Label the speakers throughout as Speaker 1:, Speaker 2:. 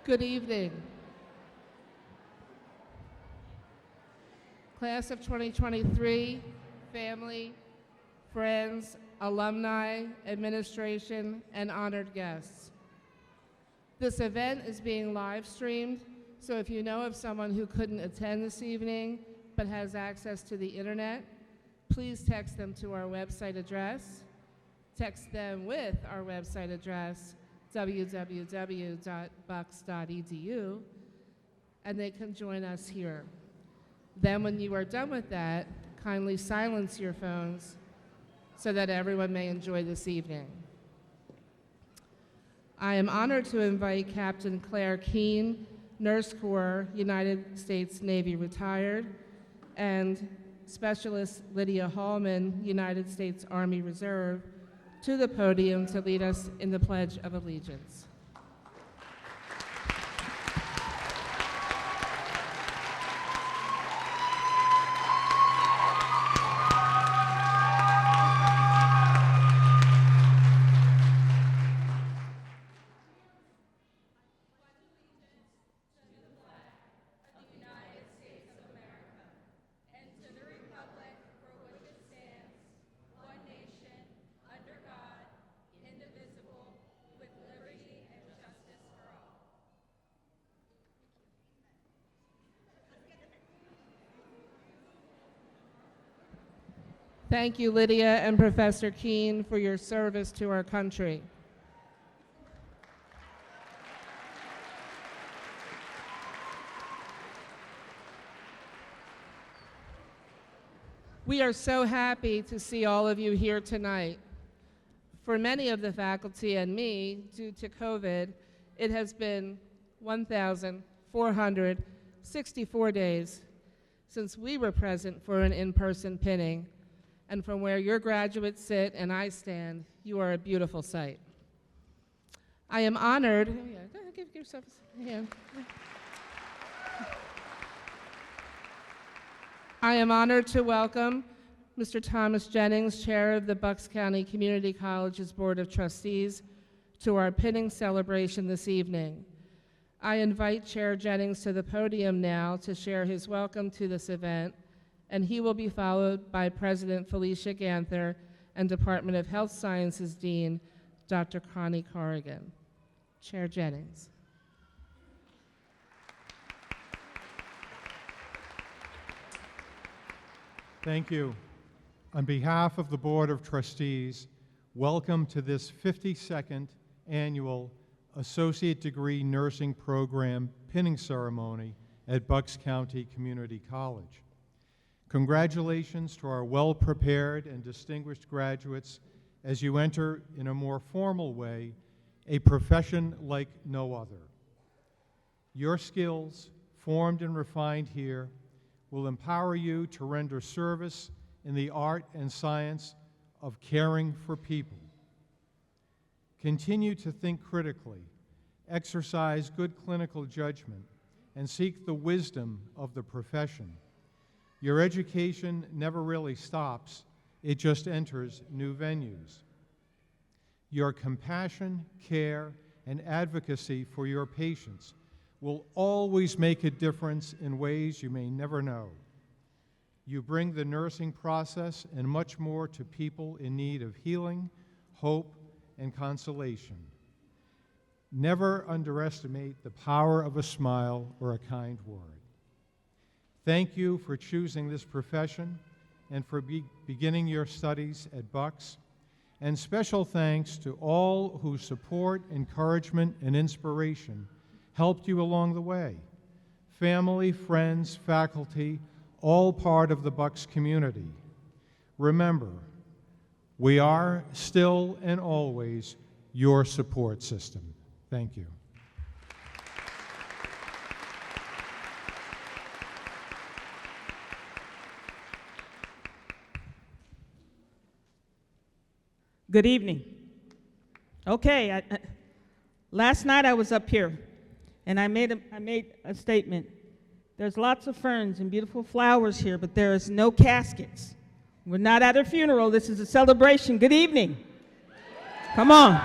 Speaker 1: Good evening. Class of 2023, family, friends, alumni, administration, and honored guests. This event is being live streamed, so if you know of someone who couldn't attend this evening but has access to the internet, please text them to our website address. Text them with our website address, www.bucks.edu, and they can join us here. Then when you are done with that, kindly silence your phones so that everyone may enjoy this evening. I am honored to invite Captain Claire Keene, Nurse Corps, United States Navy retired, and Specialist Lydia Hallman, United States Army Reserve, to the podium to lead us in the Pledge of Allegiance. Thank you, Lydia and Professor Keene, for your service to our country. We are so happy to see all of you here tonight. For many of the faculty and me, due to COVID, it has been 1,464 days since we were present for an in-person pinning. And from where your graduates sit and I stand, you are a beautiful sight. I am honored, give yourself a hand. I am honored to welcome Mr. Thomas Jennings, Chair of the Bucks County Community College's Board of Trustees, to our pinning celebration this evening. I invite Chair Jennings to the podium now to share his welcome to this event, and he will be followed by President Felicia Ganther and Department of Health Sciences Dean, Dr. Connie Corrigan. Chair Jennings.
Speaker 2: Thank you. On behalf of the Board of Trustees, welcome to this 52nd annual Associate Degree Nursing Program pinning ceremony at Bucks County Community College. Congratulations to our well-prepared and distinguished graduates as you enter, in a more formal way, a profession like no other. Your skills, formed and refined here, will empower you to render service in the art and science of caring for people. Continue to think critically, exercise good clinical judgment, and seek the wisdom of the profession. Your education never really stops, it just enters new venues. Your compassion, care, and advocacy for your patients will always make a difference in ways you may never know. You bring the nursing process and much more to people in need of healing, hope, and consolation. Never underestimate the power of a smile or a kind word. Thank you for choosing this profession and for beginning your studies at Bucks. And special thanks to all whose support, encouragement, and inspiration helped you along the way. Family, friends, faculty, all part of the Bucks community. Remember, we are still and always your support system. Thank you.
Speaker 3: Good evening. Okay, last night I was up here and I made a statement. There's lots of ferns and beautiful flowers here, but there is no caskets. We're not at a funeral, this is a celebration. Good evening. Come on.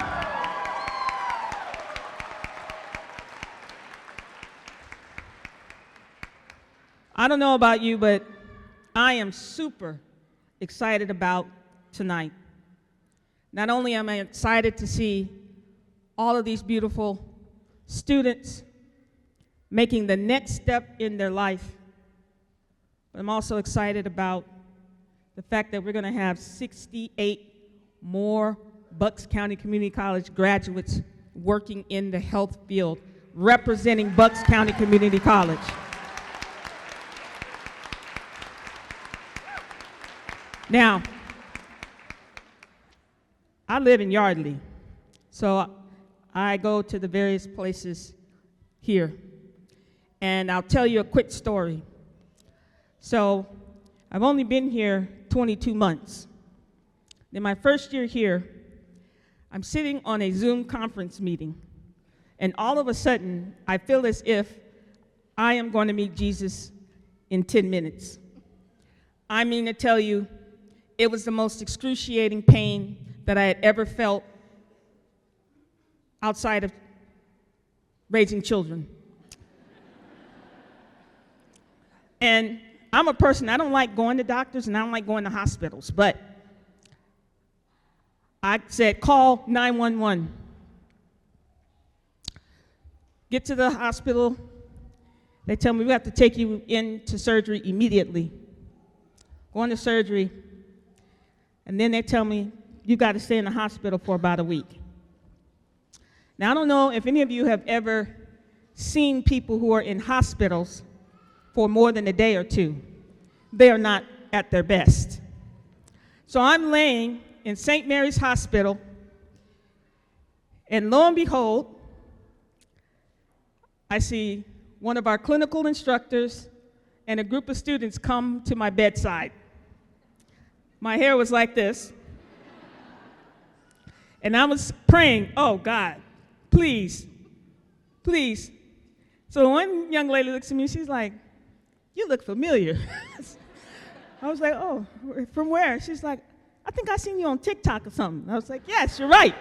Speaker 3: I don't know about you, but I am super excited about tonight. Not only am I excited to see all of these beautiful students making the next step in their life, but I'm also excited about the fact that we're going to have 68 more Bucks County Community College graduates working in the health field, representing Bucks County Community College. Now, I live in Yardley, so I go to the various places here. And I'll tell you a quick story. So I've only been here 22 months. In my first year here, I'm sitting on a Zoom conference meeting, and all of a sudden, I feel as if I am going to meet Jesus in 10 minutes. I mean to tell you, it was the most excruciating pain that I had ever felt outside of raising children. And I'm a person, I don't like going to doctors and I don't like going to hospitals, but I said, call 911. Get to the hospital. They tell me we have to take you into surgery immediately. Go into surgery. And then they tell me you got to stay in the hospital for about a week. Now, I don't know if any of you have ever seen people who are in hospitals for more than a day or two. They are not at their best. So I'm laying in St. Mary's Hospital, and lo and behold, I see one of our clinical instructors and a group of students come to my bedside. My hair was like this, and I was praying, oh God, please, please. So one young lady looks at me, she's like, you look familiar. I was like, oh, from where? She's like, I think I seen you on TikTok or something. I was like, yes, you're right.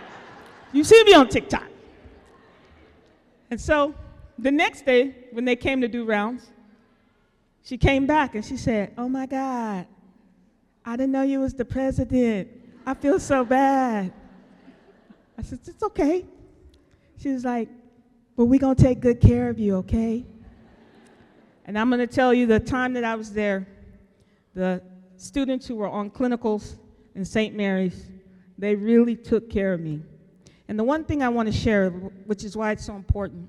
Speaker 3: You see me on TikTok. And so the next day, when they came to do rounds, she came back and she said, oh my God, I didn't know you was the president. I feel so bad. I said, it's okay. She was like, but we're going to take good care of you, okay? And I'm going to tell you the time that I was there, the students who were on clinicals in St. Mary's, they really took care of me. And the one thing I want to share, which is why it's so important,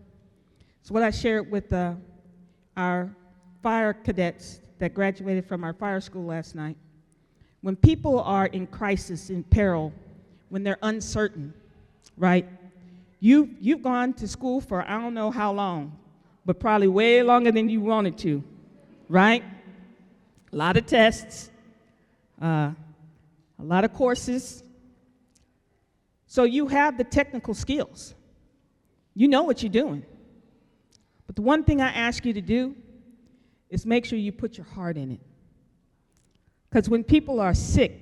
Speaker 3: is what I shared with our fire cadets that graduated from our fire school last night. When people are in crisis, in peril, when they're uncertain, right? You've gone to school for I don't know how long, but probably way longer than you wanted to, right? A lot of tests, a lot of courses. So you have the technical skills. You know what you're doing. But the one thing I ask you to do is make sure you put your heart in it. Because when people are sick,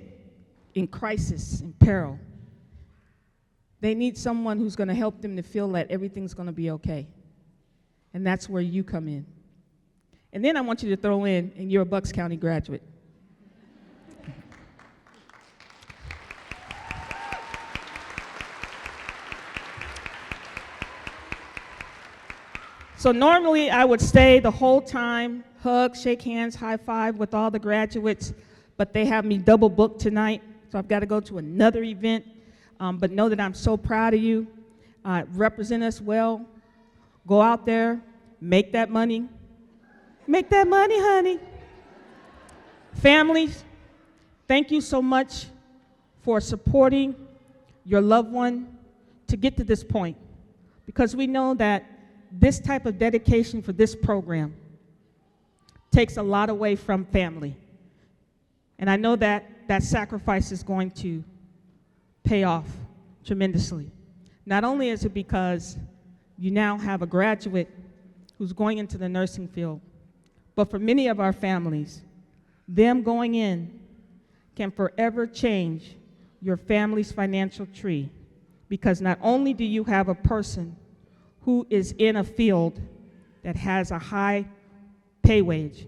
Speaker 3: in crisis, in peril, they need someone who's going to help them to feel that everything's going to be okay. And that's where you come in. And then I want you to throw in, and you're a Bucks County graduate. So normally I would stay the whole time, hug, shake hands, high five with all the graduates, but they have me double booked tonight, so I've got to go to another event. But know that I'm so proud of you. Represent us well. Go out there, make that money. Make that money, honey. Families, thank you so much for supporting your loved one to get to this point, because we know that this type of dedication for this program takes a lot away from family. And I know that that sacrifice is going to pay off tremendously. Not only is it because you now have a graduate who's going into the nursing field, but for many of our families, them going in can forever change your family's financial tree, because not only do you have a person who is in a field that has a high pay wage,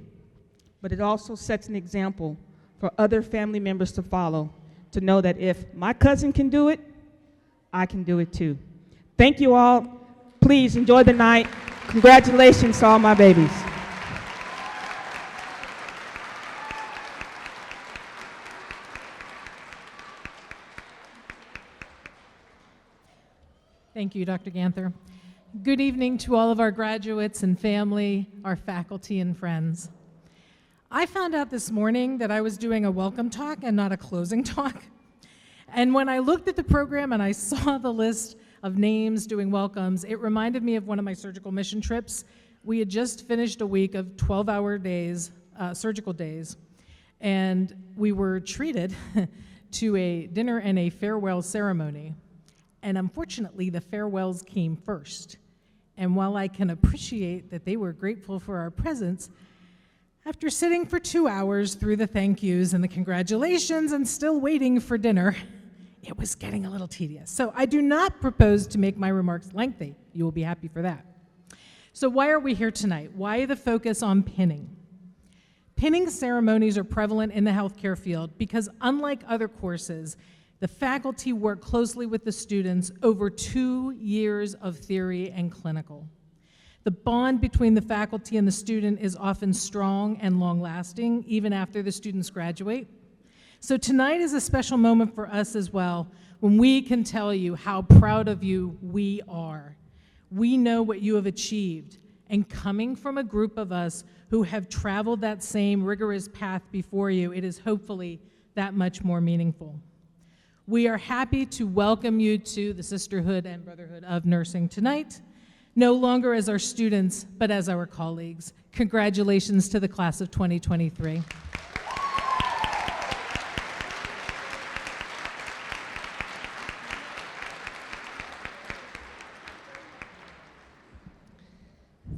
Speaker 3: but it also sets an example for other family members to follow, to know that if my cousin can do it, I can do it too. Thank you all. Please enjoy the night. Congratulations to all my babies.
Speaker 4: Thank you, Dr. Ganther. Good evening to all of our graduates and family, our faculty and friends. I found out this morning that I was doing a welcome talk and not a closing talk. And when I looked at the program and I saw the list of names doing welcomes, it reminded me of one of my surgical mission trips. We had just finished a week of 12-hour days, surgical days, and we were treated to a dinner and a farewell ceremony. And unfortunately, the farewells came first. And while I can appreciate that they were grateful for our presence, after sitting for 2 hours through the thank yous and the congratulations and still waiting for dinner, it was getting a little tedious. So I do not propose to make my remarks lengthy. You will be happy for that. So why are we here tonight? Why the focus on pinning? Pinning ceremonies are prevalent in the healthcare field because unlike other courses, the faculty work closely with the students over 2 years of theory and clinical. The bond between the faculty and the student is often strong and long-lasting, even after the students graduate. So tonight is a special moment for us as well, when we can tell you how proud of you we are. We know what you have achieved, and coming from a group of us who have traveled that same rigorous path before you, it is hopefully that much more meaningful. We are happy to welcome you to the Sisterhood and Brotherhood of Nursing tonight, no longer as our students, but as our colleagues. Congratulations to the class of 2023.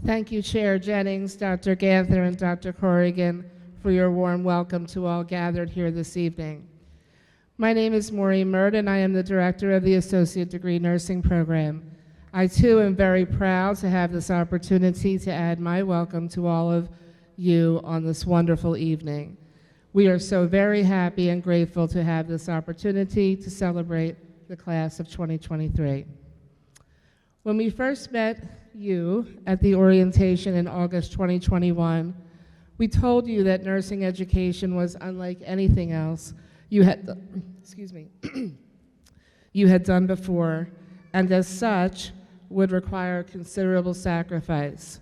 Speaker 1: Thank you, Chair Jennings, Dr. Ganther, and Dr. Corrigan for your warm welcome to all gathered here this evening. My name is Maureen Murd, and I am the director of the Associate Degree Nursing Program. I, too, am very proud to have this opportunity to add my welcome to all of you on this wonderful evening. We are so very happy and grateful to have this opportunity to celebrate the class of 2023. When we first met you at the orientation in August 2021, we told you that nursing education was unlike anything else you had, you had done before, and as such, would require considerable sacrifice.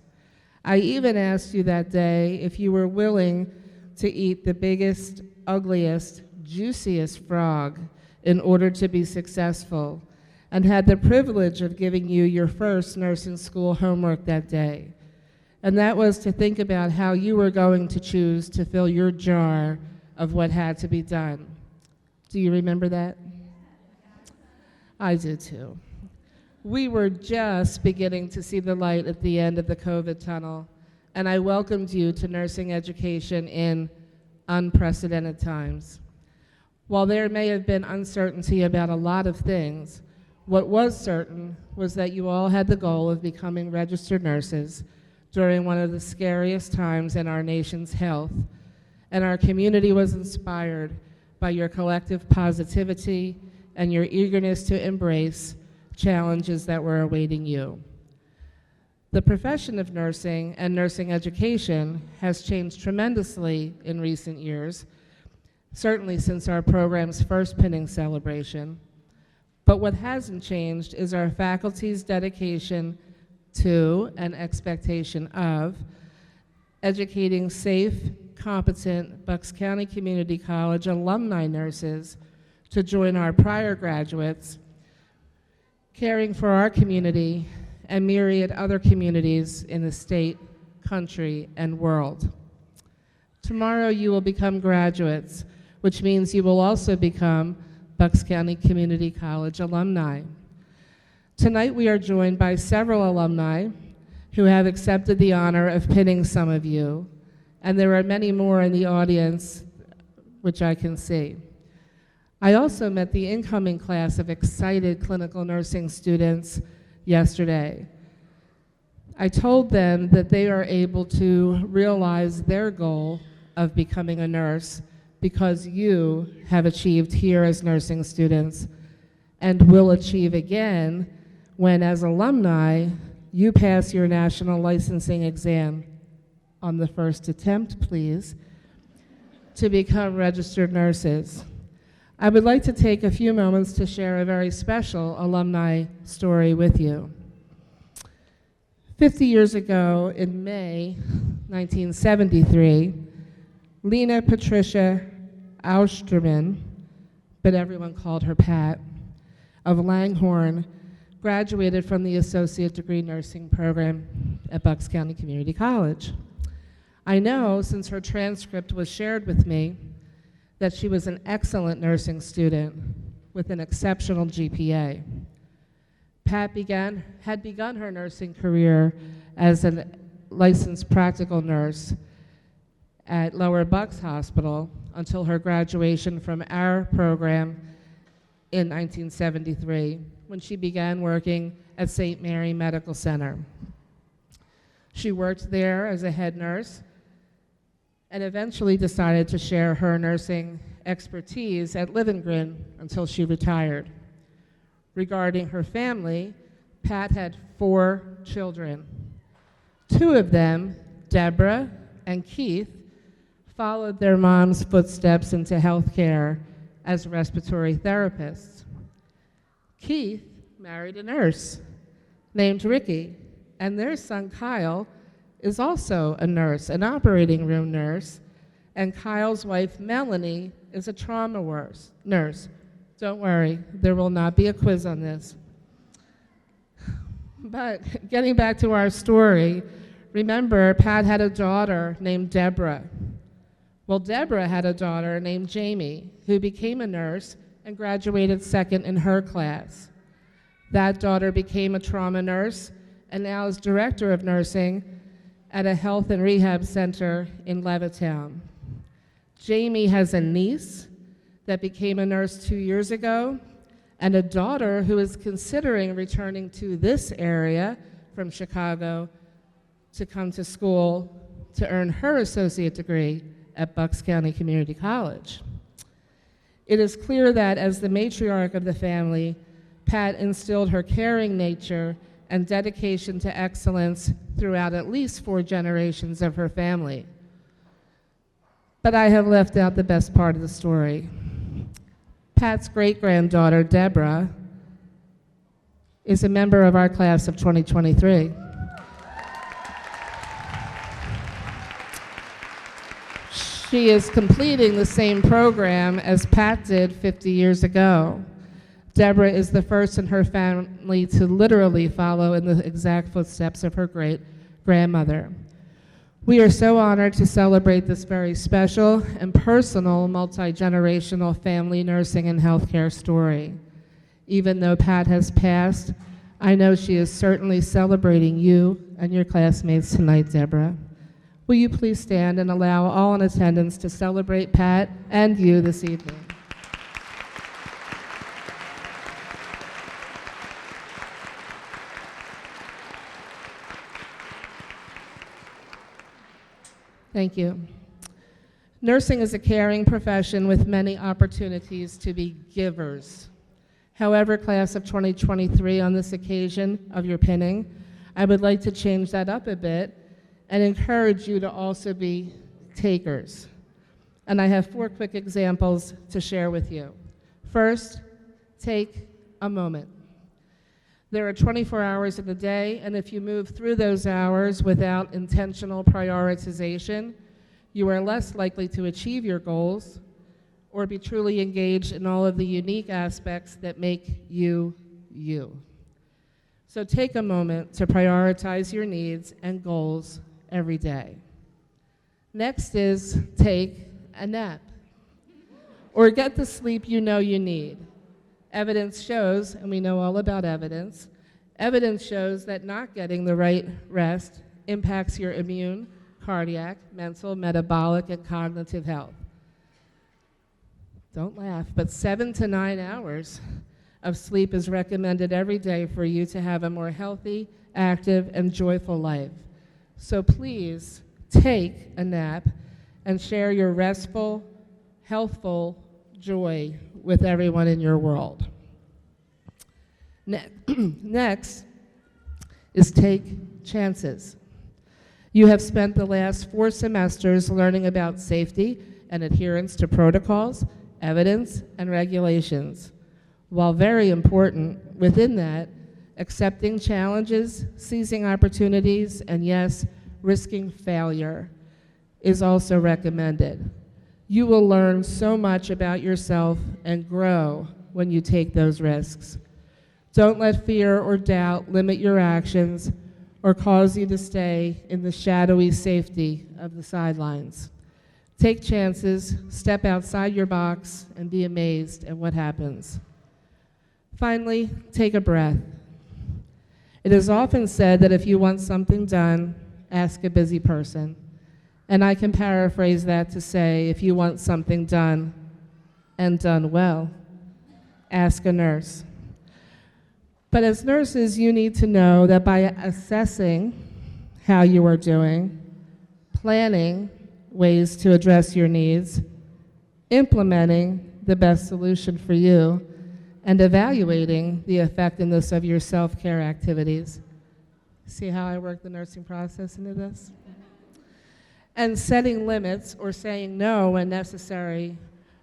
Speaker 1: I even asked you that day if you were willing to eat the biggest, ugliest, juiciest frog in order to be successful, and had the privilege of giving you your first nursing school homework that day. And that was to think about how you were going to choose to fill your jar of what had to be done. Do you remember that? I do too. We were just beginning to see the light at the end of the COVID tunnel, and I welcomed you to nursing education in unprecedented times. While there may have been uncertainty about a lot of things, what was certain was that you all had the goal of becoming registered nurses during one of the scariest times in our nation's health, and our community was inspired by your collective positivity and your eagerness to embrace challenges that were awaiting you. The profession of nursing and nursing education has changed tremendously in recent years, certainly since our program's first pinning celebration. But what hasn't changed is our faculty's dedication to and expectation of educating safe, competent Bucks County Community College alumni nurses to join our prior graduates, caring for our community and myriad other communities in the state, country, and world. Tomorrow you will become graduates, which means you will also become Bucks County Community College alumni. Tonight we are joined by several alumni who have accepted the honor of pinning some of you, and there are many more in the audience which I can see. I also met the incoming class of excited clinical nursing students yesterday. I told them that they are able to realize their goal of becoming a nurse because you have achieved here as nursing students and will achieve again when, as alumni, you pass your national licensing exam on the first attempt, please, to become registered nurses. I would like to take a few moments to share a very special alumni story with you. 50 years ago, in May 1973, Lena Patricia Austerman, but everyone called her Pat, of Langhorne, graduated from the Associate Degree Nursing program at Bucks County Community College. I know, since her transcript was shared with me, that she was an excellent nursing student with an exceptional GPA. Pat had begun her nursing career as a licensed practical nurse at Lower Bucks Hospital until her graduation from our program in 1973, when she began working at St. Mary Medical Center. She worked there as a head nurse and eventually decided to share her nursing expertise at Livingren until she retired. Regarding her family, Pat had 4 children. 2 of them, Deborah and Keith, followed their mom's footsteps into healthcare as respiratory therapists. Keith married a nurse named Ricky, and their son Kyle is also a nurse, an operating room nurse, and Kyle's wife Melanie is a trauma nurse. Don't worry, there will not be a quiz on this. But getting back to our story, remember Pat had a daughter named Deborah. Well, Deborah had a daughter named Jamie, who became a nurse and graduated second in her class. That daughter became a trauma nurse and now is director of nursing at a health and rehab center in Levittown. Jamie has a niece that became a nurse 2 years ago and a daughter who is considering returning to this area from Chicago to come to school to earn her associate degree at Bucks County Community College. It is clear that as the matriarch of the family, Pat instilled her caring nature and dedication to excellence throughout at least 4 generations of her family. But I have left out the best part of the story. Pat's great-granddaughter, Deborah, is a member of our class of 2023. She is completing the same program as Pat did 50 years ago. Deborah is the first in her family to literally follow in the exact footsteps of her great-grandmother. We are so honored to celebrate this very special and personal multi-generational family nursing and healthcare story. Even though Pat has passed, I know she is certainly celebrating you and your classmates tonight, Deborah. Will you please stand and allow all in attendance to celebrate Pat and you this evening? Thank you. Nursing is a caring profession with many opportunities to be givers. However, class of 2023, on this occasion of your pinning, I would like to change that up a bit and encourage you to also be takers. And I have 4 quick examples to share with you. First, take a moment. There are 24 hours in the day, and if you move through those hours without intentional prioritization, you are less likely to achieve your goals or be truly engaged in all of the unique aspects that make you, you. So take a moment to prioritize your needs and goals every day. Next is take a nap or get the sleep you know you need. Evidence shows, and we know all about evidence shows that not getting the right rest impacts your immune, cardiac, mental, metabolic, and cognitive health. Don't laugh, but 7 to 9 hours of sleep is recommended every day for you to have a more healthy, active, and joyful life. So please take a nap and share your restful, healthful joy with everyone in your world. Next is take chances. You have spent the last 4 semesters learning about safety and adherence to protocols, evidence, and regulations. While very important, within that, accepting challenges, seizing opportunities, and yes, risking failure is also recommended. You will learn so much about yourself and grow when you take those risks. Don't let fear or doubt limit your actions or cause you to stay in the shadowy safety of the sidelines. Take chances, step outside your box, and be amazed at what happens. Finally, take a breath. It is often said that if you want something done, ask a busy person. And I can paraphrase that to say, if you want something done and done well, ask a nurse. But as nurses, you need to know that by assessing how you are doing, planning ways to address your needs, implementing the best solution for you, and evaluating the effectiveness of your self-care activities. See how I work the nursing process into this? And setting limits or saying no when necessary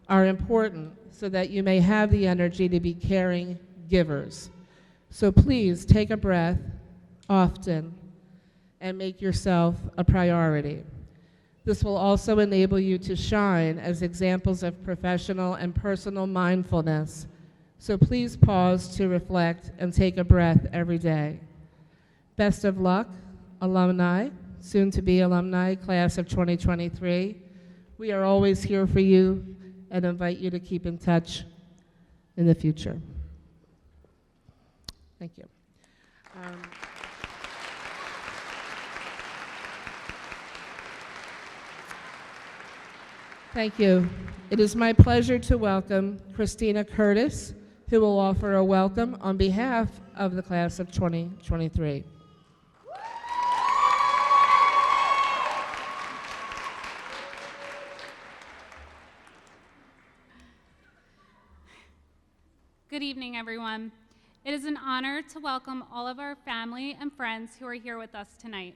Speaker 1: are important so that you may have the energy to be caring givers. So please take a breath often and make yourself a priority. This will also enable you to shine as examples of professional and personal mindfulness. So please pause to reflect and take a breath every day. Best of luck, alumni, soon-to-be alumni, class of 2023. We are always here for you and invite you to keep in touch in the future. Thank you. Thank you. It is my pleasure to welcome Christina Curtis, who will offer a welcome on behalf of the class of 2023.
Speaker 5: Good evening, everyone. It is an honor to welcome all of our family and friends who are here with us tonight.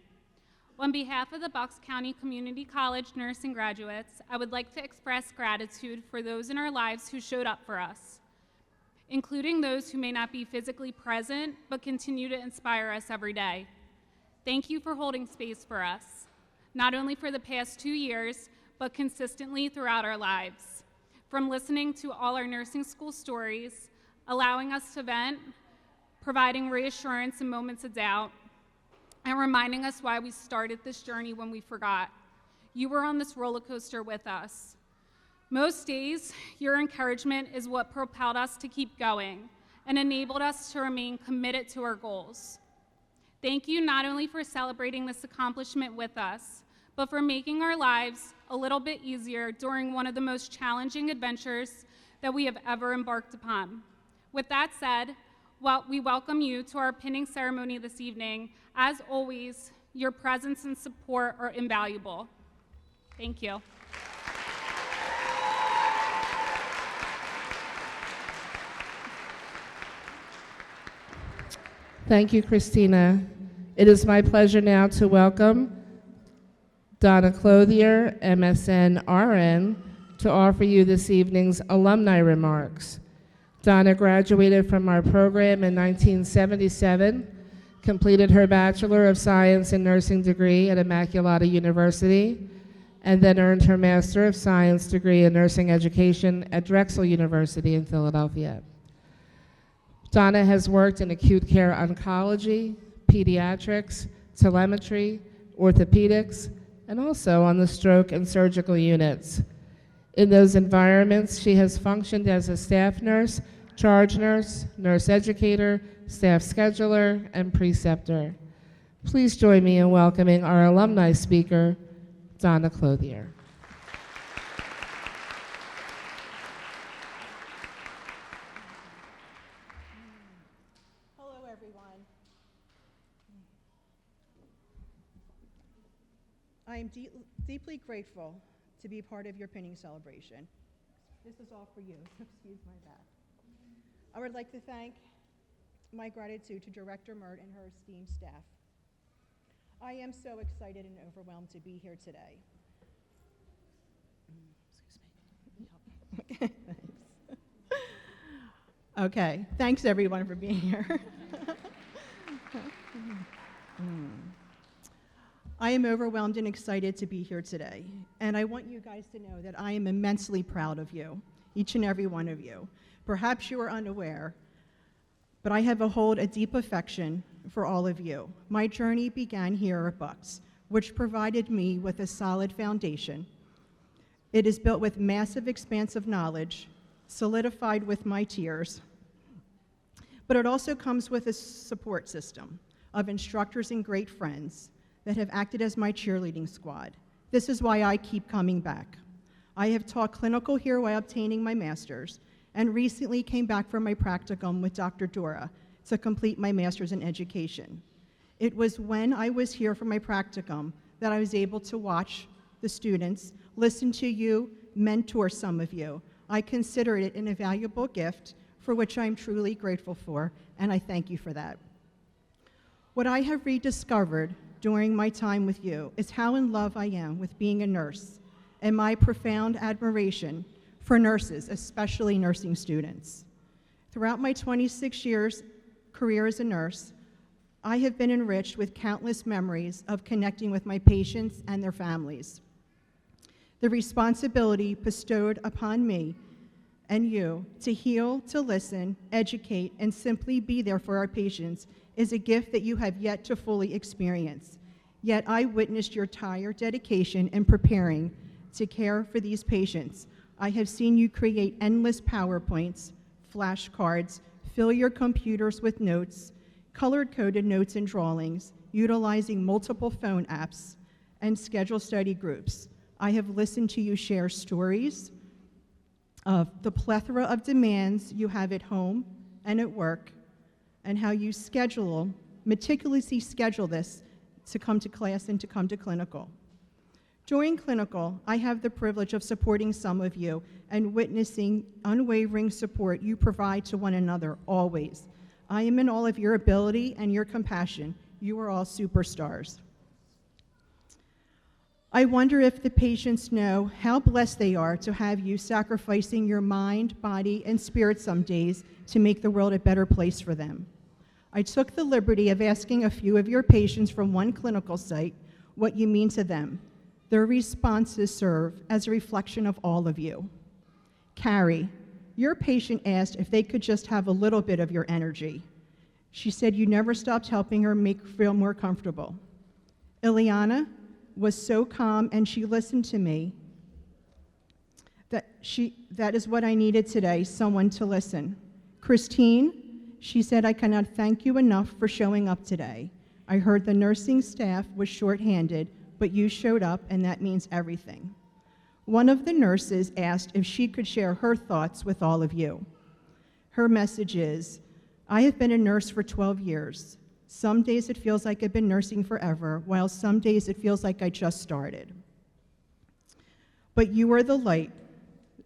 Speaker 5: On behalf of the Bucks County Community College nursing graduates, I would like to express gratitude for those in our lives who showed up for us, including those who may not be physically present but continue to inspire us every day. Thank you for holding space for us, not only for the past 2 years, but consistently throughout our lives. From listening to all our nursing school stories, allowing us to vent, providing reassurance in moments of doubt, and reminding us why we started this journey when we forgot. You were on this roller coaster with us. Most days, your encouragement is what propelled us to keep going and enabled us to remain committed to our goals. Thank you not only for celebrating this accomplishment with us, but for making our lives a little bit easier during one of the most challenging adventures that we have ever embarked upon. With that said, we welcome you to our pinning ceremony this evening. As always, your presence and support are invaluable. Thank you.
Speaker 1: Thank you, Christina. It is my pleasure now to welcome Donna Clothier, MSN RN, to offer you this evening's alumni remarks. Donna graduated from our program in 1977, completed her Bachelor of Science in Nursing degree at Immaculata University, and then earned her Master of Science degree in Nursing Education at Drexel University in Philadelphia. Donna has worked in acute care oncology, pediatrics, telemetry, orthopedics, and also on the stroke and surgical units. In those environments, she has functioned as a staff nurse, charge nurse, nurse educator, staff scheduler, and preceptor. Please join me in welcoming our alumni speaker, Donna Clothier.
Speaker 6: Hello, everyone. I am deeply grateful to be part of your pinning celebration. This is all for you, so excuse my back. I would like to thank my gratitude to Director Mert and her esteemed staff. I am so excited and overwhelmed to be here today. Excuse me. Thanks. Okay, thanks everyone for being here. I am overwhelmed and excited to be here today, and I want you guys to know that I am immensely proud of you, each and every one of you. Perhaps you are unaware, but I have hold a deep affection for all of you. My journey began here at Bucks, which provided me with a solid foundation. It is built with massive expanse of knowledge, solidified with my tears, but it also comes with a support system of instructors and great friends that have acted as my cheerleading squad. This is why I keep coming back. I have taught clinical here while obtaining my master's, and recently came back from my practicum with Dr. Dora to complete my master's in education. It was when I was here for my practicum that I was able to watch the students, listen to you, mentor some of you. I consider it an invaluable gift for which I am truly grateful for, and I thank you for that. What I have rediscovered during my time with you is how in love I am with being a nurse and my profound admiration for nurses, especially nursing students. Throughout my 26 years career as a nurse, I have been enriched with countless memories of connecting with my patients and their families. The responsibility bestowed upon me and you to heal, to listen, educate, and simply be there for our patients is a gift that you have yet to fully experience. Yet I witnessed your entire dedication in preparing to care for these patients. I have seen you create endless PowerPoints, flashcards, fill your computers with notes, color-coded notes and drawings, utilizing multiple phone apps, and schedule study groups. I have listened to you share stories of the plethora of demands you have at home and at work, and how you meticulously schedule this to come to class and to come to clinical. During clinical, I have the privilege of supporting some of you and witnessing unwavering support you provide to one another always. I am in awe of your ability and your compassion. You are all superstars. I wonder if the patients know how blessed they are to have you sacrificing your mind, body, and spirit some days to make the world a better place for them. I took the liberty of asking a few of your patients from one clinical site what you mean to them. Their responses serve as a reflection of all of you. Carrie, your patient asked if they could just have a little bit of your energy. She said you never stopped helping her make her feel more comfortable. Ileana was so calm and she listened to me. That is what I needed today, someone to listen. Christine, she said, I cannot thank you enough for showing up today. I heard the nursing staff was shorthanded, but you showed up, and that means everything. One of the nurses asked if she could share her thoughts with all of you. Her message is, I have been a nurse for 12 years. Some days it feels like I've been nursing forever, while some days it feels like I just started. But you are the light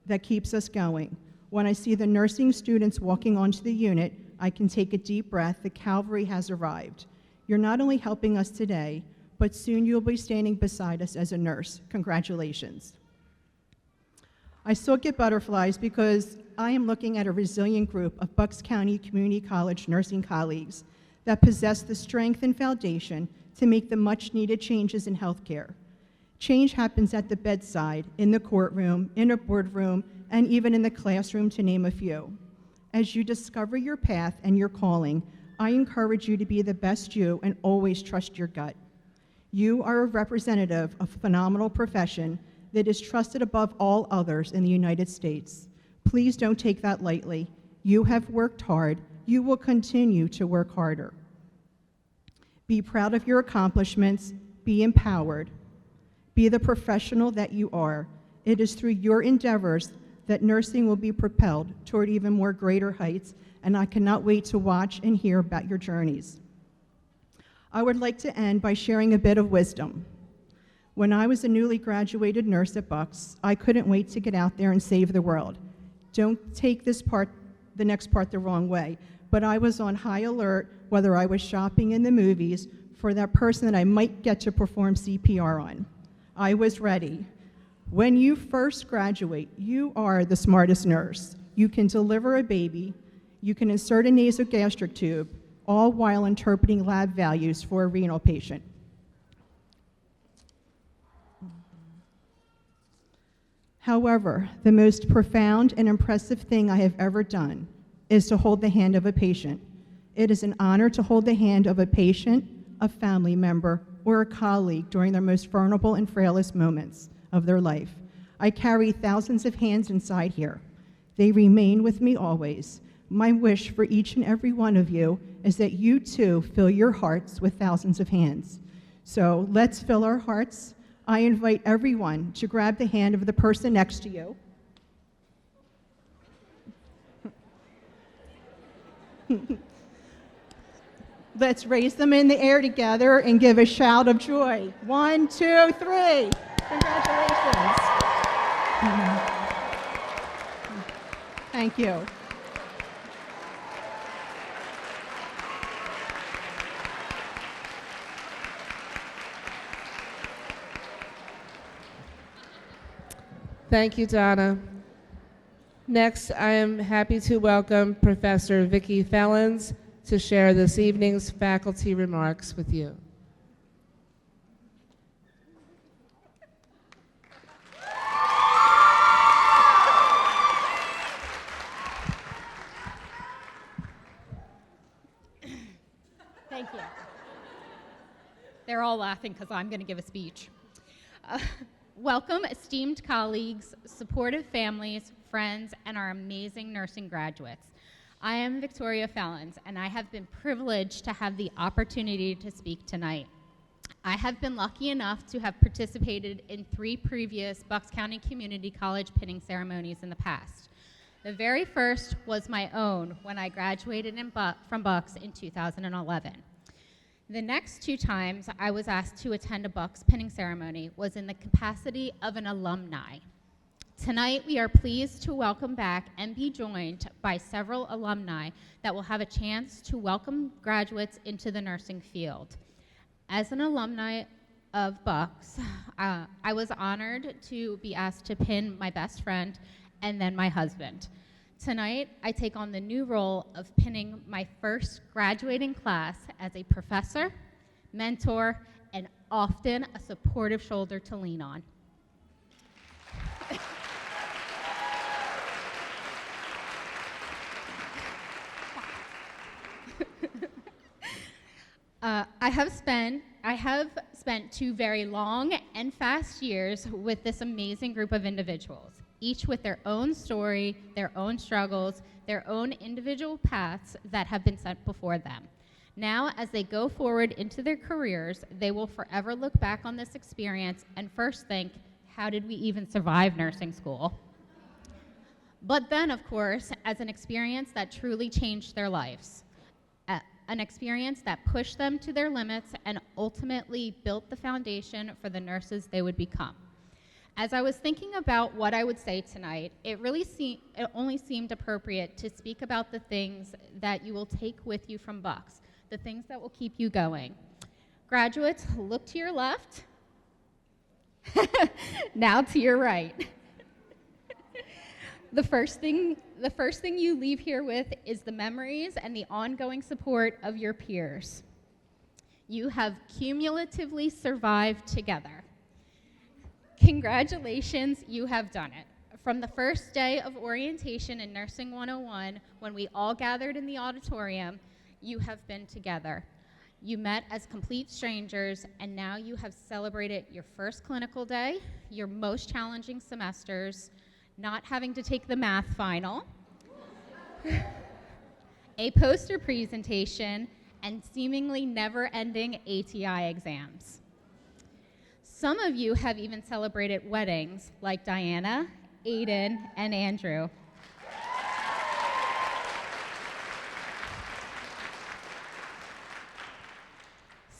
Speaker 6: that keeps us going. When I see the nursing students walking onto the unit, I can take a deep breath. The Calvary has arrived. You're not only helping us today, but soon you'll be standing beside us as a nurse. Congratulations. I still get butterflies because I am looking at a resilient group of Bucks County Community College nursing colleagues that possess the strength and foundation to make the much-needed changes in healthcare. Change happens at the bedside, in the courtroom, in a boardroom, and even in the classroom, to name a few. As you discover your path and your calling, I encourage you to be the best you and always trust your gut. You are a representative of a phenomenal profession that is trusted above all others in the United States. Please don't take that lightly. You have worked hard. You will continue to work harder. Be proud of your accomplishments. Be empowered. Be the professional that you are. It is through your endeavors that nursing will be propelled toward even more greater heights, and I cannot wait to watch and hear about your journeys. I would like to end by sharing a bit of wisdom. When I was a newly graduated nurse at Bucks, I couldn't wait to get out there and save the world. Don't take the next part the wrong way, but I was on high alert whether I was shopping in the movies for that person that I might get to perform CPR on. I was ready. When you first graduate, you are the smartest nurse. You can deliver a baby, you can insert a nasogastric tube, all while interpreting lab values for a renal patient. However, the most profound and impressive thing I have ever done is to hold the hand of a patient. It is an honor to hold the hand of a patient, a family member, or a colleague during their most vulnerable and frailest moments of their life. I carry thousands of hands inside here. They remain with me always. My wish for each and every one of you is that you too fill your hearts with thousands of hands. So let's fill our hearts. I invite everyone to grab the hand of the person next to you. Let's raise them in the air together and give a shout of joy. 1, 2, 3. Congratulations. Thank you.
Speaker 1: Thank you, Donna. Next, I am happy to welcome Professor Vicki Fellens to share this evening's faculty remarks with you.
Speaker 7: Thank you. They're all laughing because I'm going to give a speech. Welcome, esteemed colleagues, supportive families, friends, and our amazing nursing graduates. I am Victoria Fellens, and I have been privileged to have the opportunity to speak tonight. I have been lucky enough to have participated in 3 previous Bucks County Community College pinning ceremonies in the past. The very first was my own when I graduated from Bucks in 2011. The next 2 times I was asked to attend a Bucks pinning ceremony was in the capacity of an alumni. Tonight we are pleased to welcome back and be joined by several alumni that will have a chance to welcome graduates into the nursing field. As an alumni of Bucks, I was honored to be asked to pin my best friend and then my husband. Tonight, I take on the new role of pinning my first graduating class as a professor, mentor, and often a supportive shoulder to lean on. I have spent 2 very long and fast years with this amazing group of individuals, each with their own story, their own struggles, their own individual paths that have been set before them. Now, as they go forward into their careers, they will forever look back on this experience and first think, how did we even survive nursing school? But then, of course, as an experience that truly changed their lives. An experience that pushed them to their limits and ultimately built the foundation for the nurses they would become. As I was thinking about what I would say tonight, it only seemed appropriate to speak about the things that you will take with you from Bucks, the things that will keep you going. Graduates, look to your left, now to your right. The first thing you leave here with is the memories and the ongoing support of your peers. You have cumulatively survived together. Congratulations, you have done it. From the first day of orientation in Nursing 101, when we all gathered in the auditorium, you have been together. You met as complete strangers, and now you have celebrated your first clinical day, your most challenging semesters, not having to take the math final, a poster presentation, and seemingly never-ending ATI exams. Some of you have even celebrated weddings, like Diana, Aiden, and Andrew.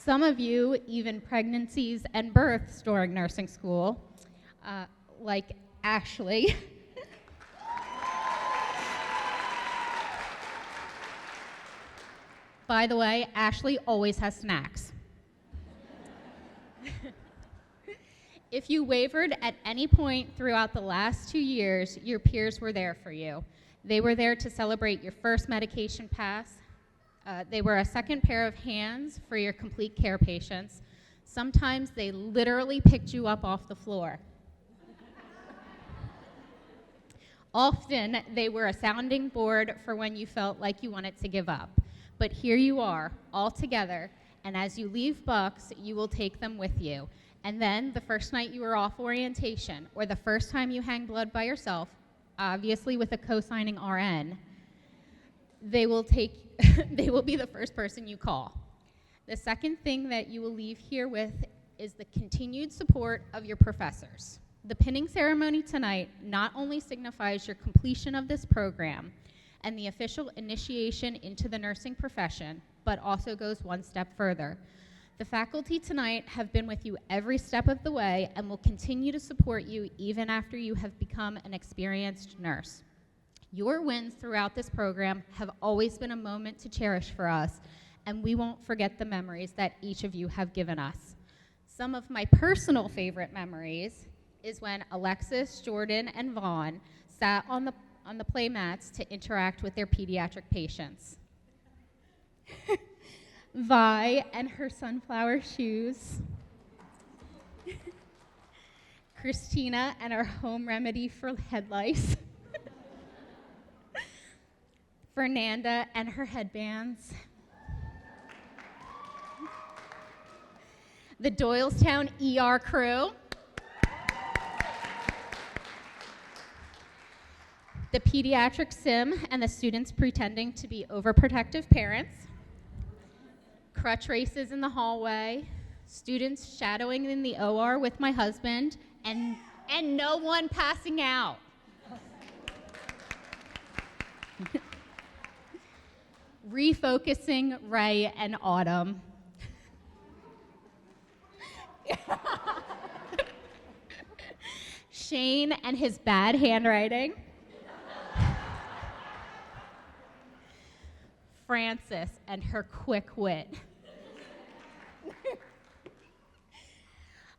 Speaker 7: Some of you, even pregnancies and births during nursing school, like Ashley. By the way, Ashley always has snacks. If you wavered at any point throughout the last 2 years, your peers were there for you. They were there to celebrate your first medication pass. They were a second pair of hands for your complete care patients. Sometimes they literally picked you up off the floor. Often, they were a sounding board for when you felt like you wanted to give up. But here you are, all together, and as you leave Bucks, you will take them with you. And then, the first night you are off orientation, or the first time you hang blood by yourself, obviously with a co-signing RN, they will be the first person you call. The second thing that you will leave here with is the continued support of your professors. The pinning ceremony tonight not only signifies your completion of this program and the official initiation into the nursing profession, but also goes one step further. The faculty tonight have been with you every step of the way and will continue to support you even after you have become an experienced nurse. Your wins throughout this program have always been a moment to cherish for us, and we won't forget the memories that each of you have given us. Some of my personal favorite memories is when Alexis, Jordan, and Vaughn sat on the play mats to interact with their pediatric patients. Vi and her sunflower shoes. Christina and our home remedy for head lice. Fernanda and her headbands. The Doylestown ER crew. The pediatric sim and the students pretending to be overprotective parents. Crutch races in the hallway. Students shadowing in the OR with my husband, and no one passing out. Refocusing Ray and Autumn. Shane and his bad handwriting. Frances and her quick wit.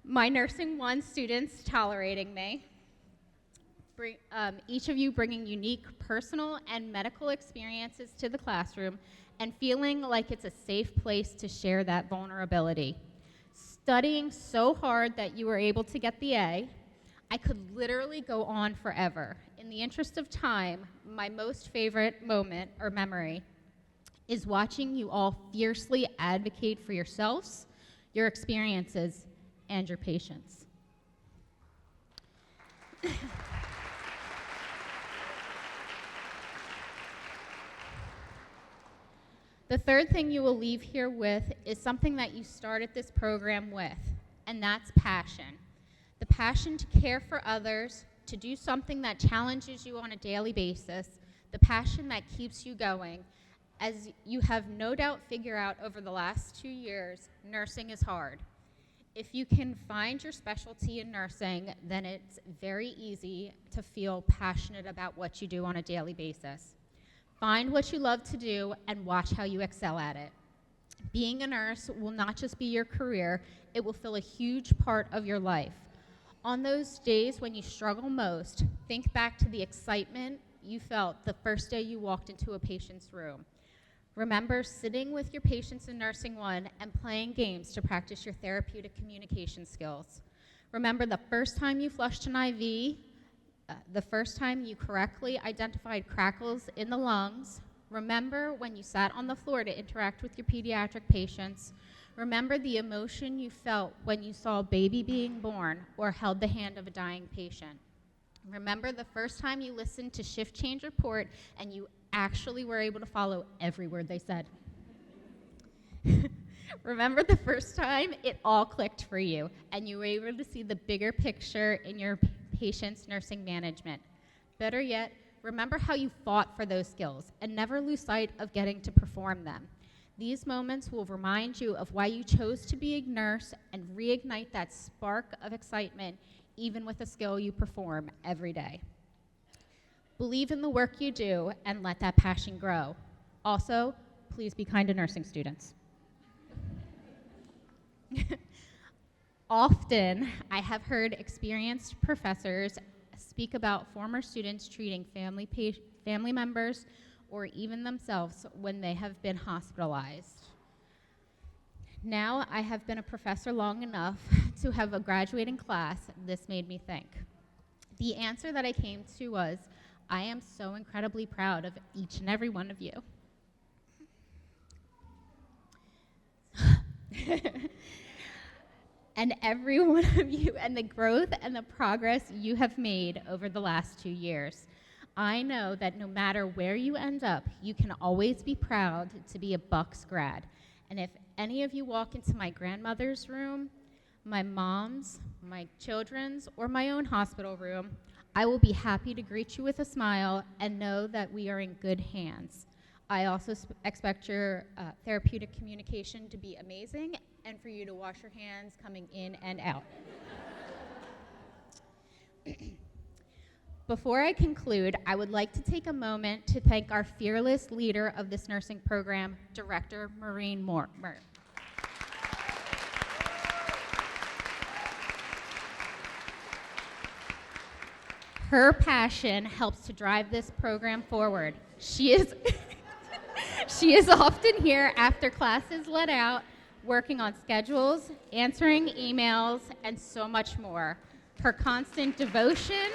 Speaker 7: My Nursing 1 students tolerating me. Each of you bringing unique personal and medical experiences to the classroom and feeling like it's a safe place to share that vulnerability. Studying so hard that you were able to get the A. I could literally go on forever. In the interest of time, my most favorite moment or memory is watching you all fiercely advocate for yourselves, your experiences, and your patients. The third thing you will leave here with is something that you started this program with, and that's passion. The passion to care for others, to do something that challenges you on a daily basis, the passion that keeps you going. As you have no doubt figured out over the last 2 years, nursing is hard. If you can find your specialty in nursing, then it's very easy to feel passionate about what you do on a daily basis. Find what you love to do and watch how you excel at it. Being a nurse will not just be your career, it will fill a huge part of your life. On those days when you struggle most, think back to the excitement you felt the first day you walked into a patient's room. Remember sitting with your patients in Nursing 1 and playing games to practice your therapeutic communication skills. Remember the first time you flushed an IV, the first time you correctly identified crackles in the lungs. Remember when you sat on the floor to interact with your pediatric patients. Remember the emotion you felt when you saw a baby being born or held the hand of a dying patient. Remember the first time you listened to shift change report and you actually were able to follow every word they said. Remember the first time it all clicked for you and you were able to see the bigger picture in your patient's nursing management. Better yet, remember how you fought for those skills and never lose sight of getting to perform them. These moments will remind you of why you chose to be a nurse and reignite that spark of excitement, even with a skill you perform every day. Believe in the work you do and let that passion grow. Also, please be kind to nursing students. Often, I have heard experienced professors speak about former students treating family members or even themselves when they have been hospitalized. Now I have been a professor long enough to have a graduating class. This made me think. The answer that I came to was, I am so incredibly proud of each and every one of you. And every one of you, and the growth and the progress you have made over the last 2 years. I know that no matter where you end up, you can always be proud to be a Bucks grad. And if any of you walk into my grandmother's room, my mom's, my children's, or my own hospital room, I will be happy to greet you with a smile and know that we are in good hands. I also expect your therapeutic communication to be amazing and for you to wash your hands coming in and out. Before I conclude, I would like to take a moment to thank our fearless leader of this nursing program, Director Maureen Moore. Her passion helps to drive this program forward. She is often here after class is let out, working on schedules, answering emails, and so much more. Her constant devotion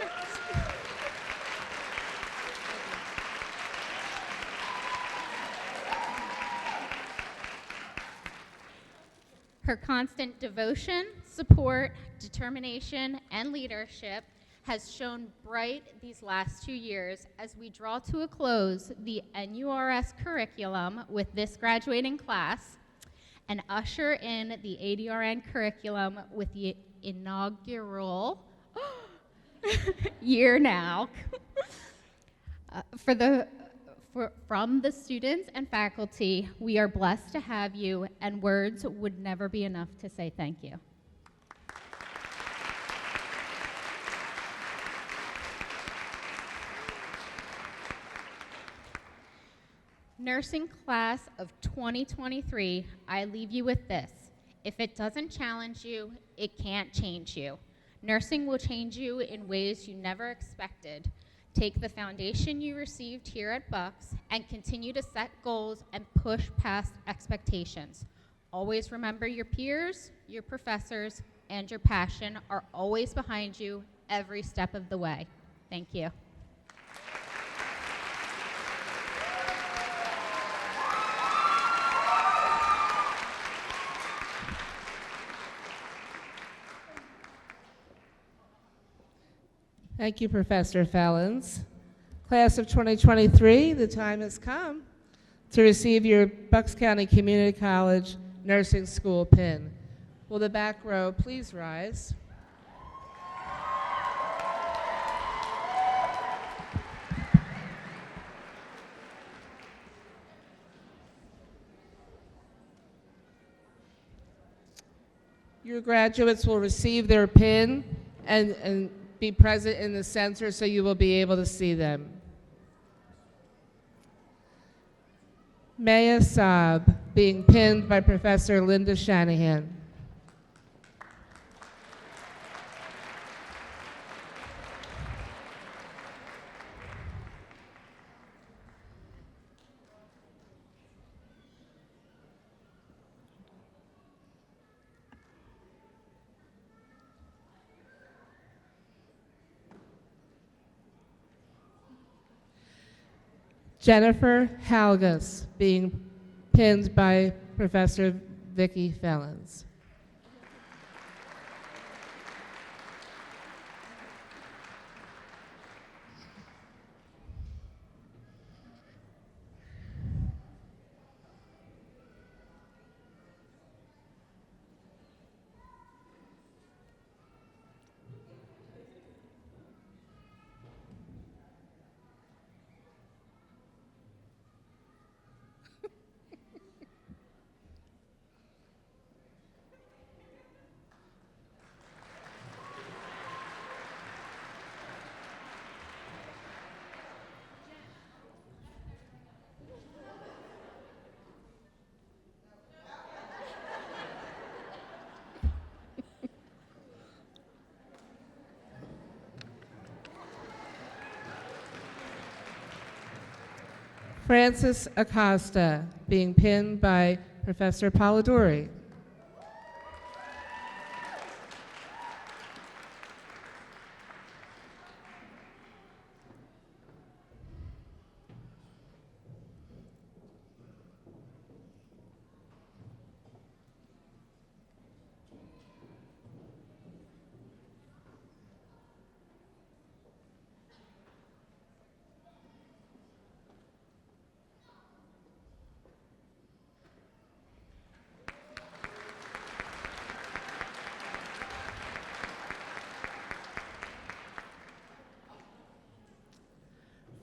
Speaker 7: support, determination, and leadership has shone bright these last 2 years as we draw to a close the NURS curriculum with this graduating class and usher in the ADRN curriculum with the inaugural year now. From the students and faculty, we are blessed to have you, and words would never be enough to say thank you. Nursing class of 2023, I leave you with this. If it doesn't challenge you, it can't change you. Nursing will change you in ways you never expected. Take the foundation you received here at Bucks and continue to set goals and push past expectations. Always remember your peers, your professors, and your passion are always behind you every step of the way. Thank you.
Speaker 1: Thank you, Professor Fellons. Class of 2023, the time has come to receive your Bucks County Community College Nursing School pin. Will the back row please rise? Your graduates will receive their pin and be present in the center so you will be able to see them. Maya Saab, being pinned by Professor Linda Shanahan. Jennifer Halgus, being pinned by Professor Vicki Fellons. Francis Acosta, being pinned by Professor Polidori.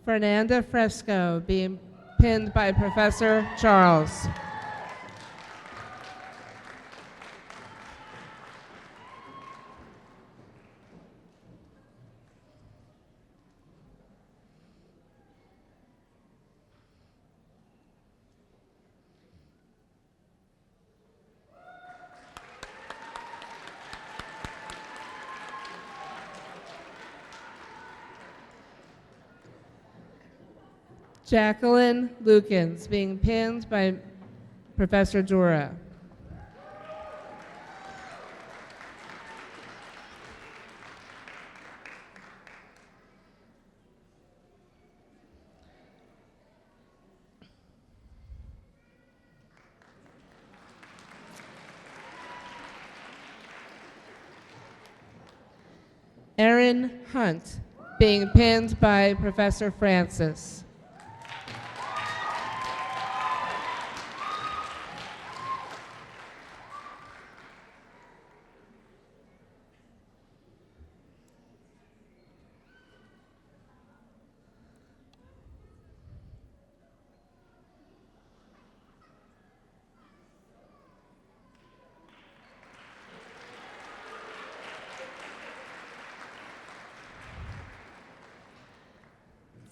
Speaker 1: Fernanda Fresco, being pinned by Professor Charles. Jacqueline Lukens, being pinned by Professor Dura. Erin Hunt, being pinned by Professor Francis.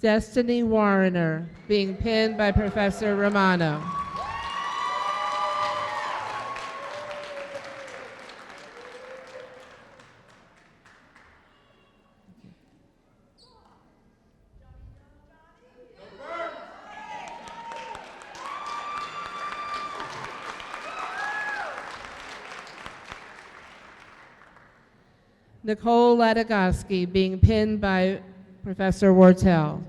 Speaker 1: Destiny Warrener, being pinned by Professor Romano. Nicole Ladagoski, being pinned by Professor Wortel.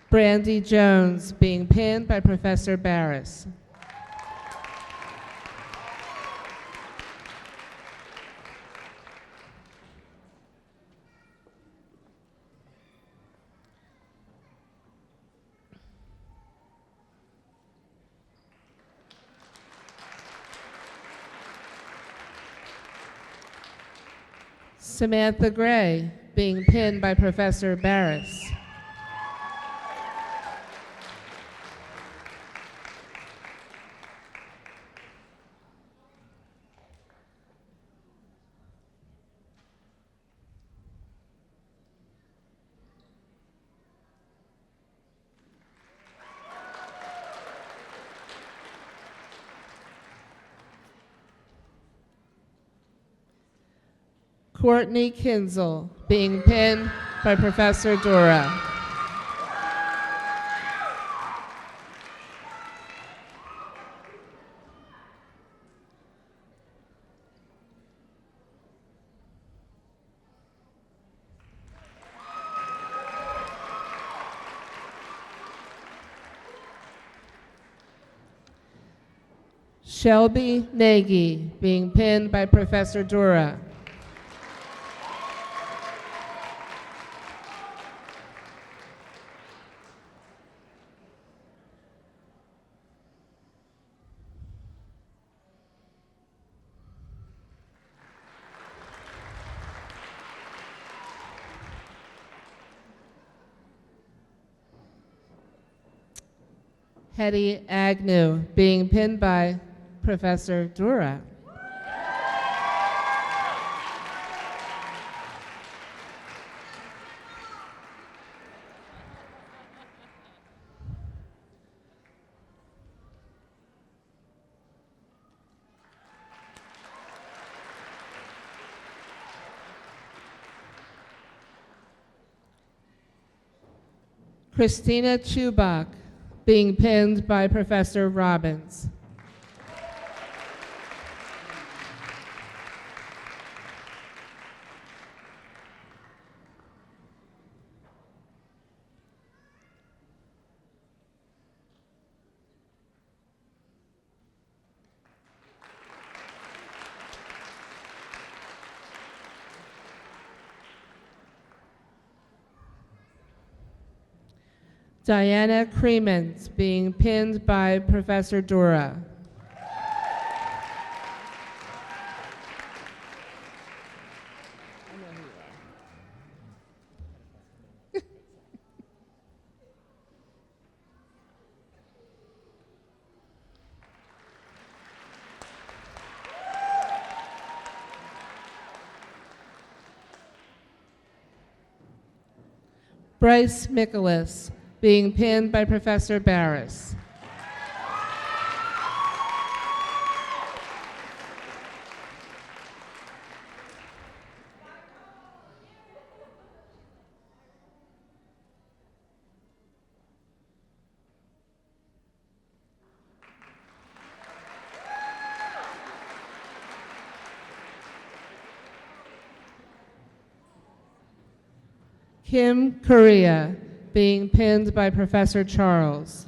Speaker 1: Brandy Jones, being pinned by Professor Barris. Samantha Gray, being pinned by Professor Barris. Courtney Kinzel, being pinned by Professor Dura. Shelby Nagy, being pinned by Professor Dura. Hetty Agnew, being pinned by Professor Dura. Christina Chubak, being pinned by Professor Robbins. Diana Cremens, being pinned by Professor Dura. Bryce Michaelis, being pinned by Professor Barris. Kim Correa, being pinned by Professor Charles.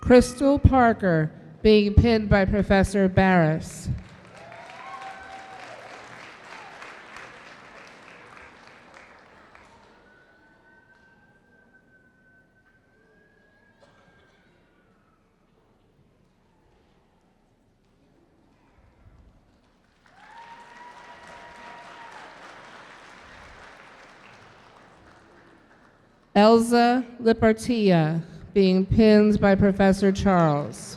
Speaker 1: Crystal Parker, being pinned by Professor Barris. Elza Lipartia, being pinned by Professor Charles.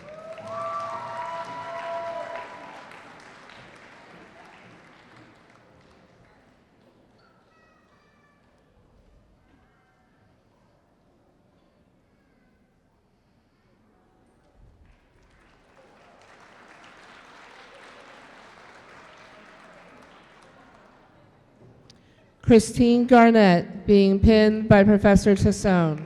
Speaker 1: Christine Garnett, being pinned by Professor Tassone.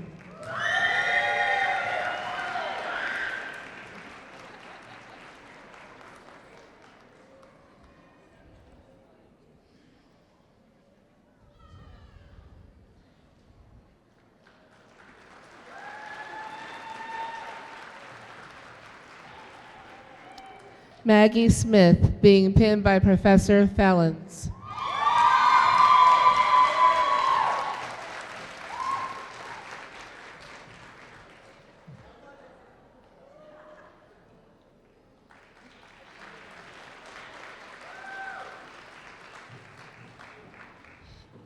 Speaker 1: Maggie Smith, being pinned by Professor Fellens.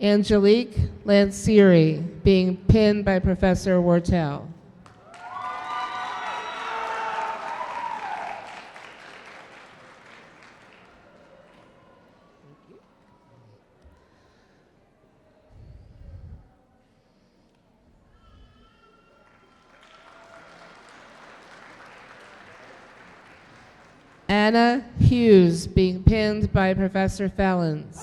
Speaker 1: Angelique Lancieri, being pinned by Professor Wortel. Anna Hughes, being pinned by Professor Fellens.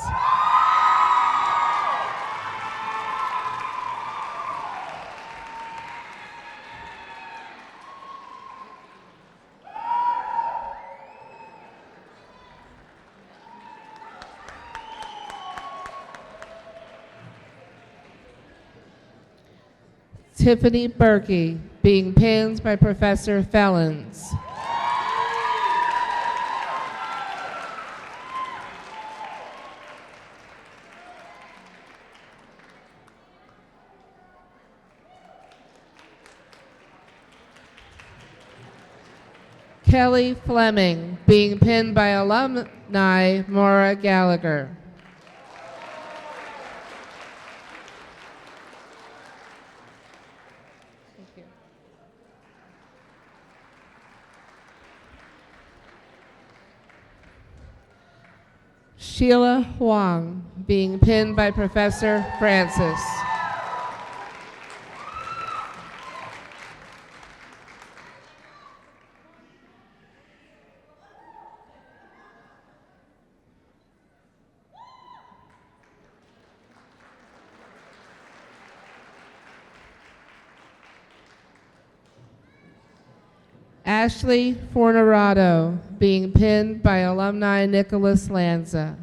Speaker 1: Tiffany Berkey, being pinned by Professor Fellens. Kelly Fleming, being pinned by alumni Maura Gallagher. Sheila Huang, being pinned by Professor Francis. Ashley Fornerado, being pinned by alumni Nicholas Lanza.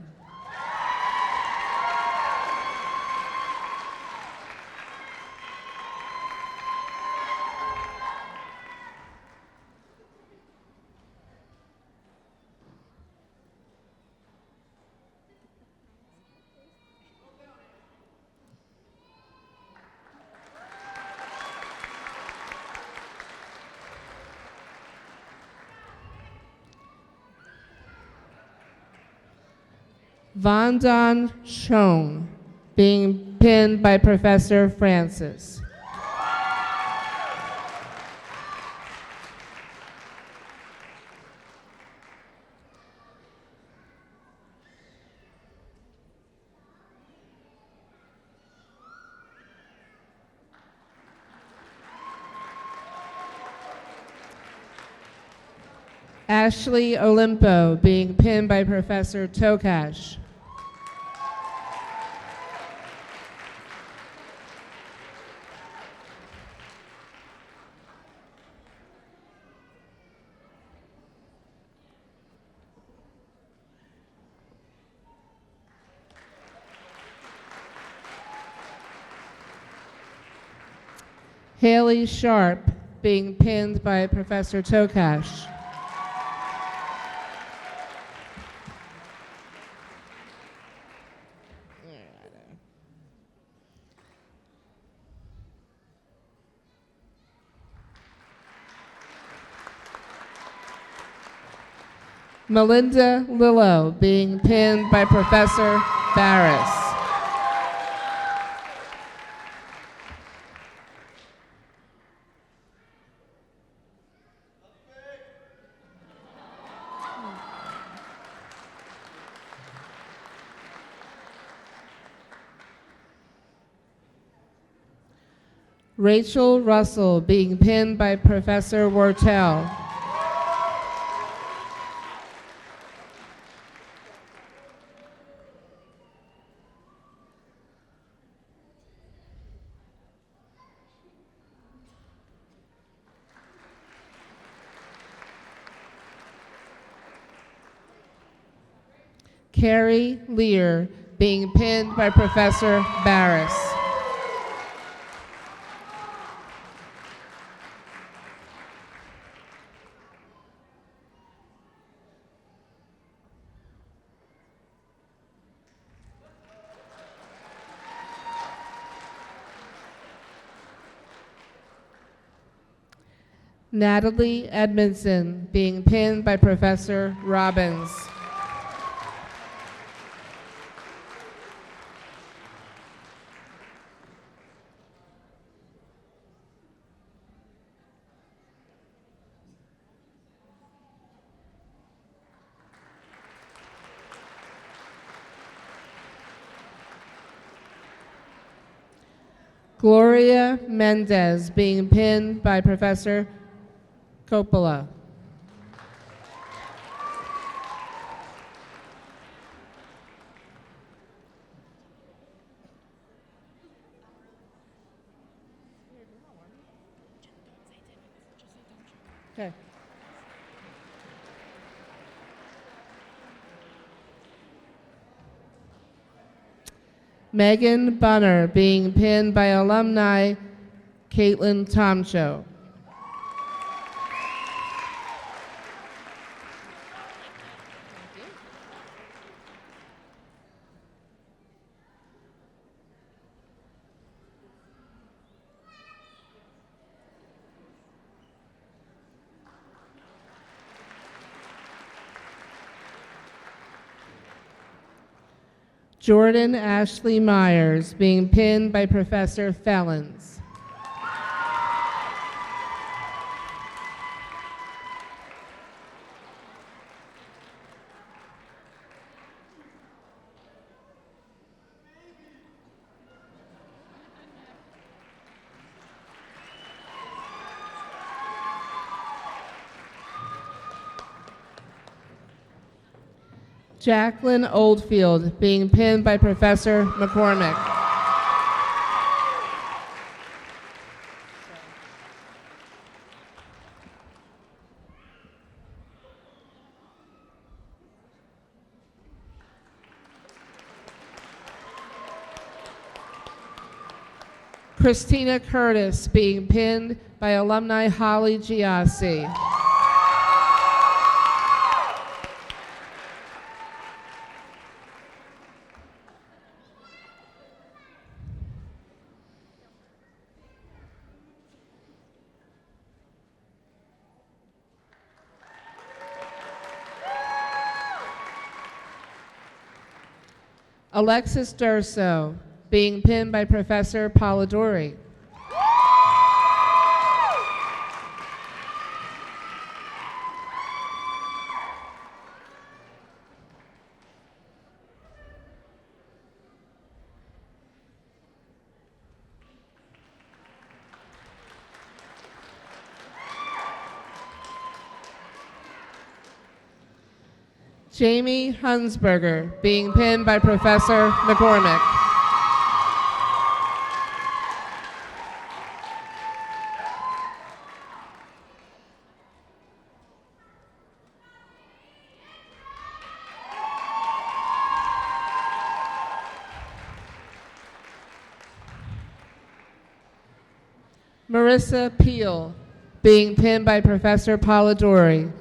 Speaker 1: Vandon Schoen, being pinned by Professor Francis. Ashley Olimpo, being pinned by Professor Tokash. Haley Sharp, being pinned by Professor Tokash. Melinda Lillo, being pinned by Professor Barris. Rachel Russell, being pinned by Professor Wortel. Carrie Lear, being pinned by Professor Barris. Natalie Edmondson, being pinned by Professor Robbins. Gloria Mendez, being pinned by Professor Coppola. Okay. Megan Bunner, being pinned by alumni Caitlin Tomcho. Jordan Ashley Myers, being pinned by Professor Fellens. Jacqueline Oldfield, being pinned by Professor McCormick. Christina Curtis, being pinned by alumni Holly Giassi. Alexis Durso, being pinned by Professor Polidori. Jamie Hunsberger, being pinned by Professor McCormick. Marissa Peel, being pinned by Professor Polidori.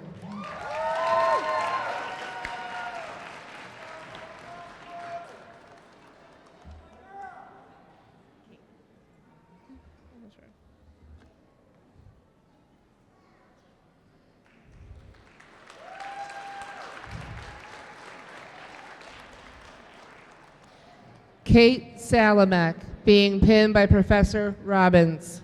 Speaker 1: Kate Salamak, being pinned by Professor Robbins.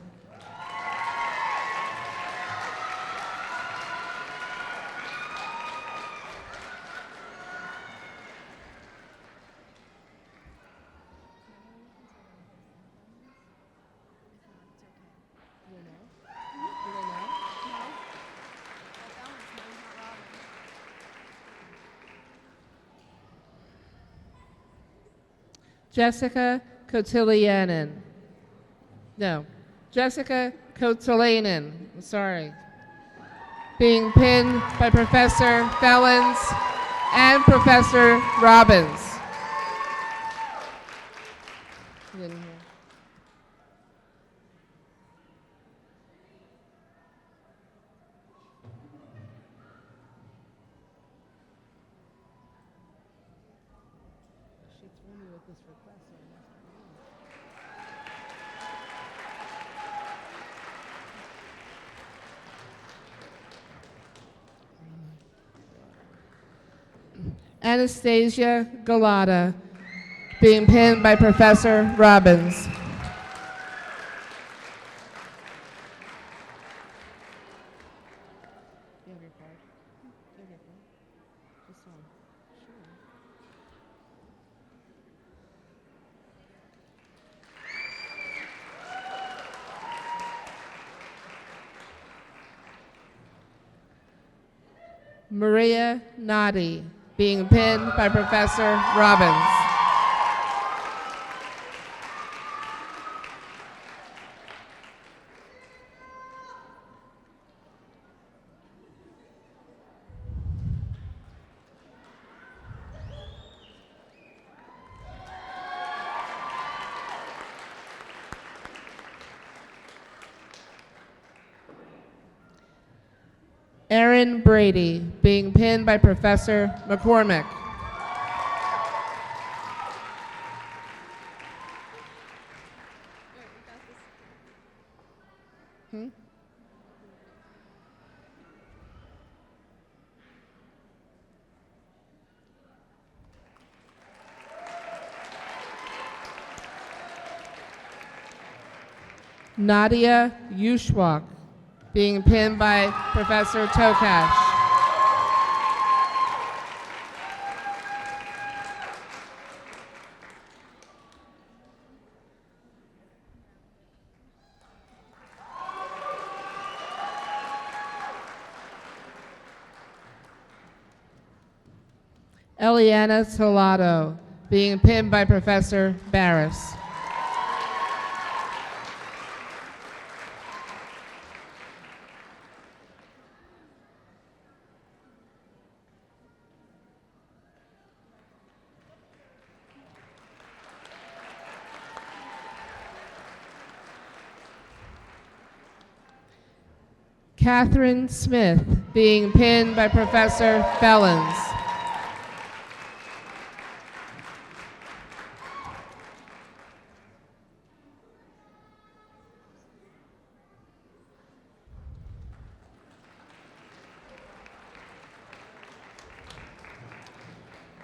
Speaker 1: Jessica Kotilianen. No, Jessica Kotilianen, sorry. Being pinned by Professor Fellens and Professor Robbins. Anastasia Galata, being pinned by Professor Robbins. Maria Nadi, being pinned by Professor Robbins. Erin Brady, being pinned by Professor McCormick. Nadia Yushwak, being pinned by Professor Tokash. Eliana Tolado, being pinned by Professor Barris. Catherine Smith, being pinned by Professor Bellens.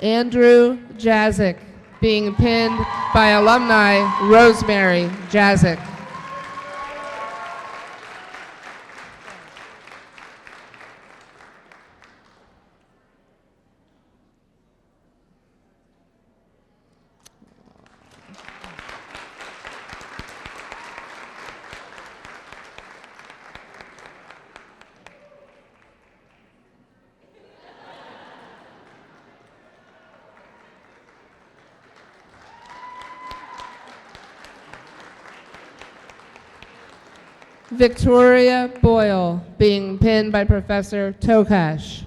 Speaker 1: Andrew Jazik, being pinned by alumni Rosemary Jazik. Victoria Boyle, being pinned by Professor Tokash.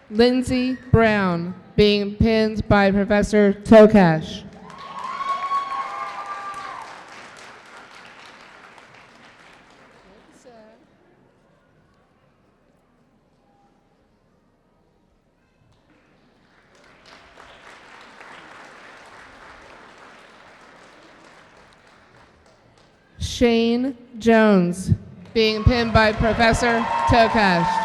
Speaker 1: Lindsay Brown, being pinned by Professor Tokash. Shane Jones, being pinned by Professor Tokash.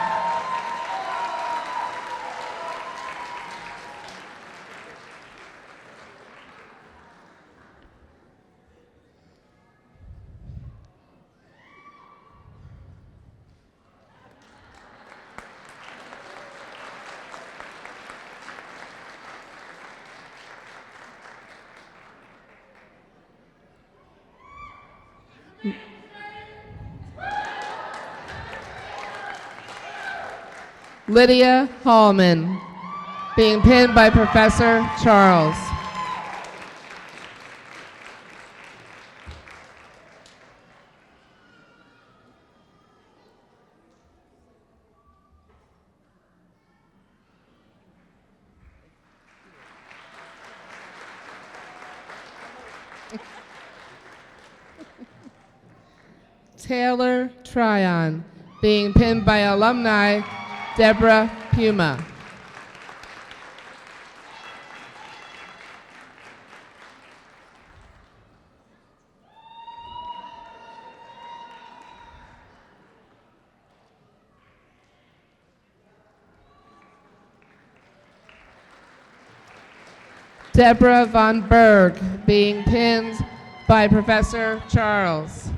Speaker 1: Lydia Hallman, being pinned by Professor Charles. Taylor Tryon, being pinned by alumni Deborah Puma. Deborah Von Berg, being pinned by Professor Charles.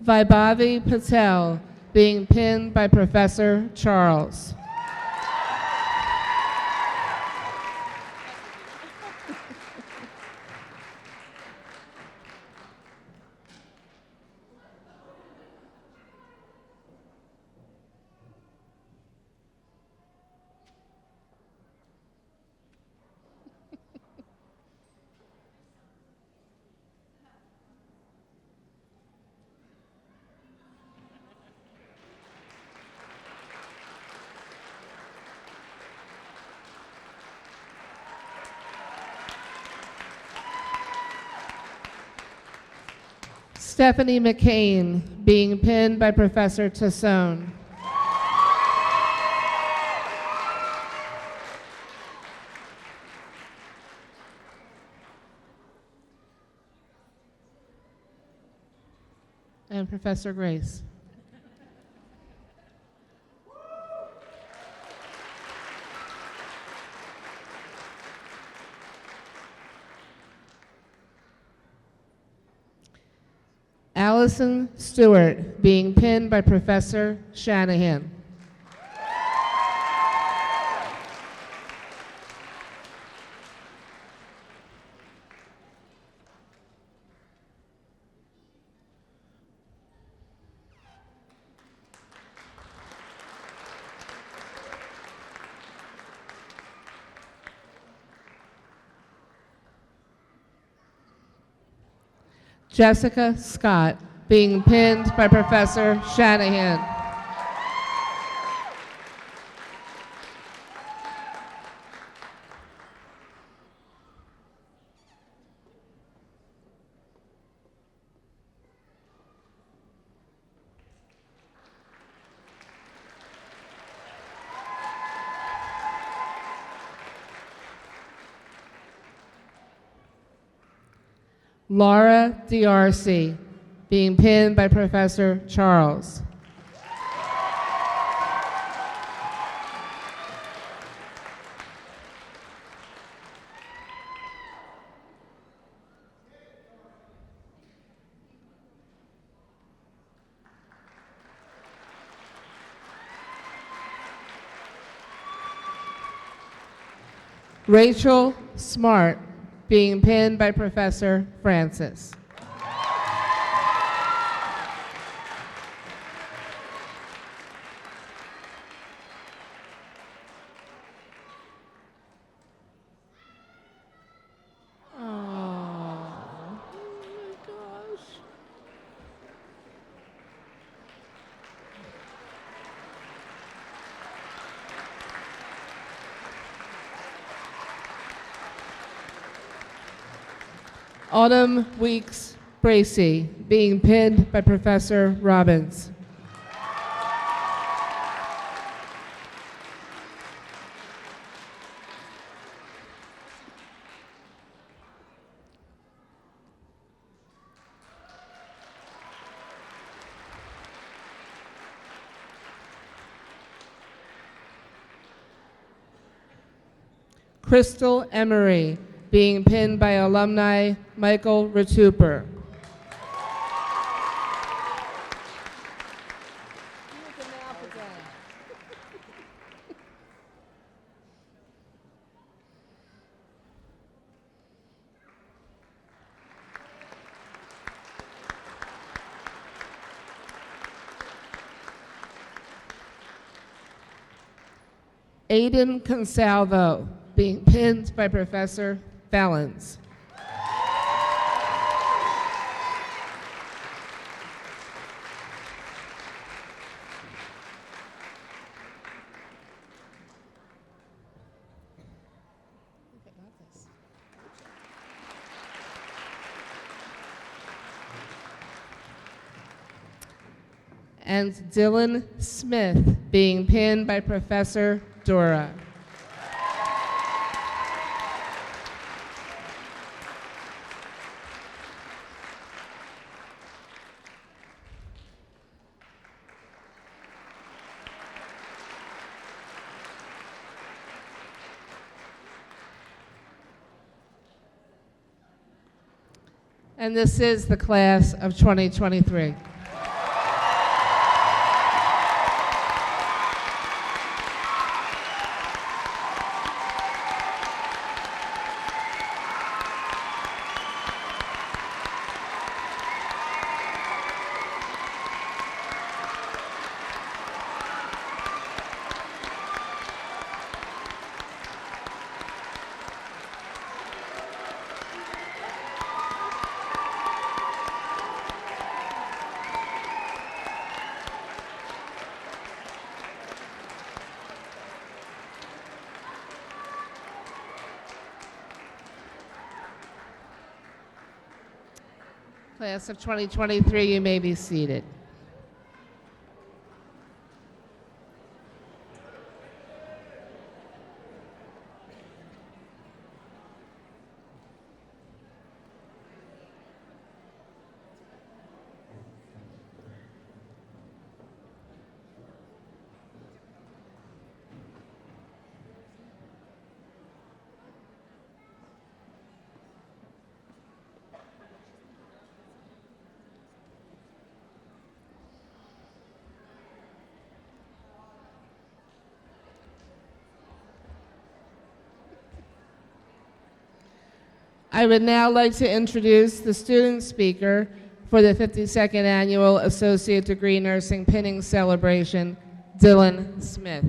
Speaker 1: Vaibhavi Patel, being pinned by Professor Charles. Stephanie McCain, being pinned by Professor Tassone. and Professor Grace. Allison Stewart, being pinned by Professor Shanahan. Jessica Scott, being pinned by Professor Shanahan. Laura D'Arcy, being pinned by Professor Charles. Rachel Smart, being pinned by Professor Francis. Autumn Weeks Bracy, being pinned by Professor Robbins. Crystal Emery, being pinned by alumni Michael Retuper. Aiden Consalvo, being pinned by Professor Valens. And Dylan Smith, being pinned by Professor Dora. And this is the class of 2023. Class of 2023, you may be seated. I would now like to introduce the student speaker for the 52nd Annual Associate Degree Nursing Pinning Celebration, Dylan Smith.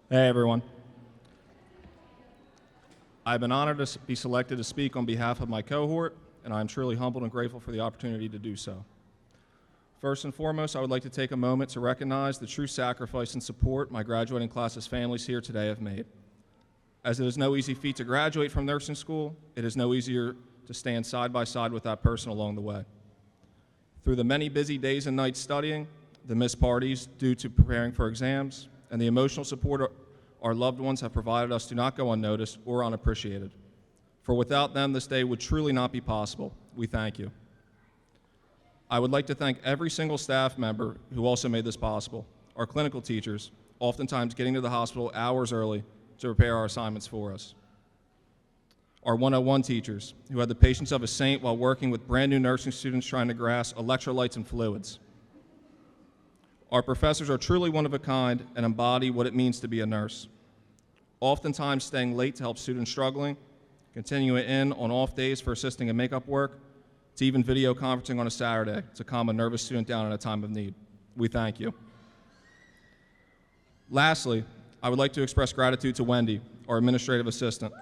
Speaker 8: Hey everyone. I've been honored to be selected to speak on behalf of my cohort, and I'm truly humbled and grateful for the opportunity to do so. First and foremost, I would like to take a moment to recognize the true sacrifice and support my graduating class's families here today have made. As it is no easy feat to graduate from nursing school, it is no easier to stand side by side with that person along the way. Through the many busy days and nights studying, the missed parties due to preparing for exams, and the emotional support our loved ones have provided us do not go unnoticed or unappreciated. For without them, this day would truly not be possible. We thank you. I would like to thank every single staff member who also made this possible. Our clinical teachers, oftentimes getting to the hospital hours early to prepare our assignments for us. Our 101 teachers, who had the patience of a saint while working with brand new nursing students trying to grasp electrolytes and fluids. Our professors are truly one of a kind and embody what it means to be a nurse. Oftentimes staying late to help students struggling, continuing in on off days for assisting in makeup work, to even video conferencing on a Saturday to calm a nervous student down in a time of need. We thank you. Lastly, I would like to express gratitude to Wendy, our administrative assistant.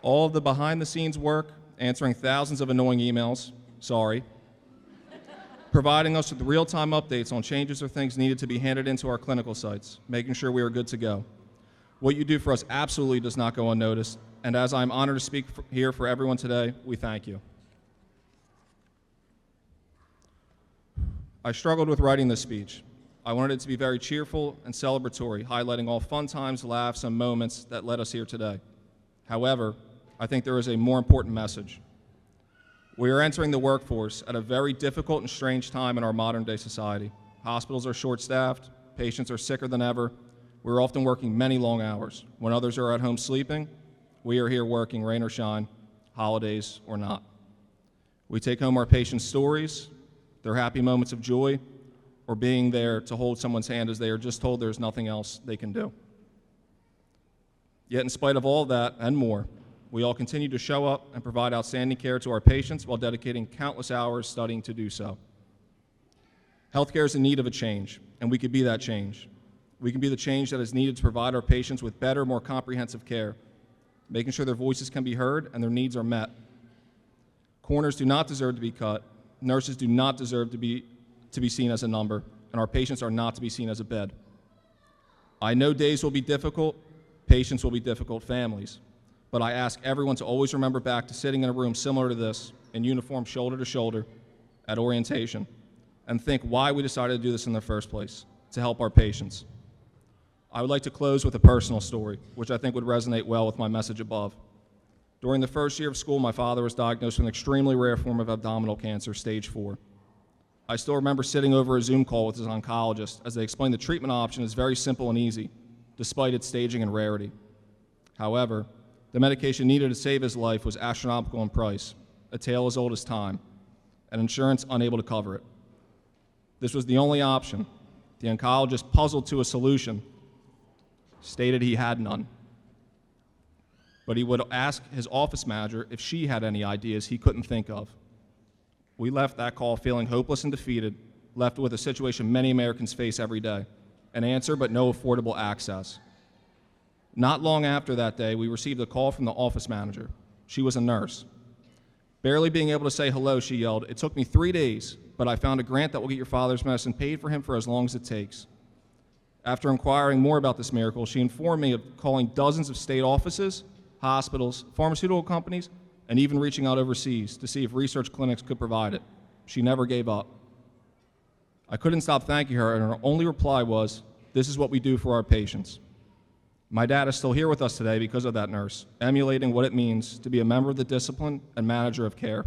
Speaker 8: All of the behind-the-scenes work, answering thousands of annoying emails, providing us with real-time updates on changes or things needed to be handed into our clinical sites, making sure we are good to go. What you do for us absolutely does not go unnoticed, and as I'm honored to speak here for everyone today, we thank you. I struggled with writing this speech. I wanted it to be very cheerful and celebratory, highlighting all fun times, laughs, and moments that led us here today. However, I think there is a more important message. We are entering the workforce at a very difficult and strange time in our modern-day society. Hospitals are short-staffed, patients are sicker than ever. We're often working many long hours. When others are at home sleeping, we are here working, rain or shine, holidays or not. We take home our patients' stories, their happy moments of joy, or being there to hold someone's hand as they are just told there's nothing else they can do. Yet in spite of all that and more, we all continue to show up and provide outstanding care to our patients while dedicating countless hours studying to do so. Healthcare is in need of a change, and we could be that change. We can be the change that is needed to provide our patients with better, more comprehensive care, making sure their voices can be heard and their needs are met. Corners do not deserve to be cut, nurses do not deserve to be seen as a number, and our patients are not to be seen as a bed. I know days will be difficult, patients will be difficult, families. But I ask everyone to always remember back to sitting in a room similar to this, in uniform, shoulder to shoulder, at orientation, and think why we decided to do this in the first place, to help our patients. I would like to close with a personal story, which I think would resonate well with my message above. During the first year of school, my father was diagnosed with an extremely rare form of abdominal cancer, stage 4. I still remember sitting over a Zoom call with his oncologist as they explained the treatment option is very simple and easy, despite its staging and rarity. However, the medication needed to save his life was astronomical in price, a tale as old as time, and insurance unable to cover it. This was the only option. The oncologist, puzzled to a solution, stated he had none. But he would ask his office manager if she had any ideas he couldn't think of. We left that call feeling hopeless and defeated, left with a situation many Americans face every day, an answer but no affordable access. Not long after that day, we received a call from the office manager. She was a nurse. Barely being able to say hello, she yelled, "It took me 3 days, but I found a grant that will get your father's medicine paid for him for as long as it takes." After inquiring more about this miracle, she informed me of calling dozens of state offices, hospitals, pharmaceutical companies, and even reaching out overseas to see if research clinics could provide it. She never gave up. I couldn't stop thanking her, and her only reply was, "This is what we do for our patients." My dad is still here with us today because of that nurse, emulating what it means to be a member of the discipline and manager of care.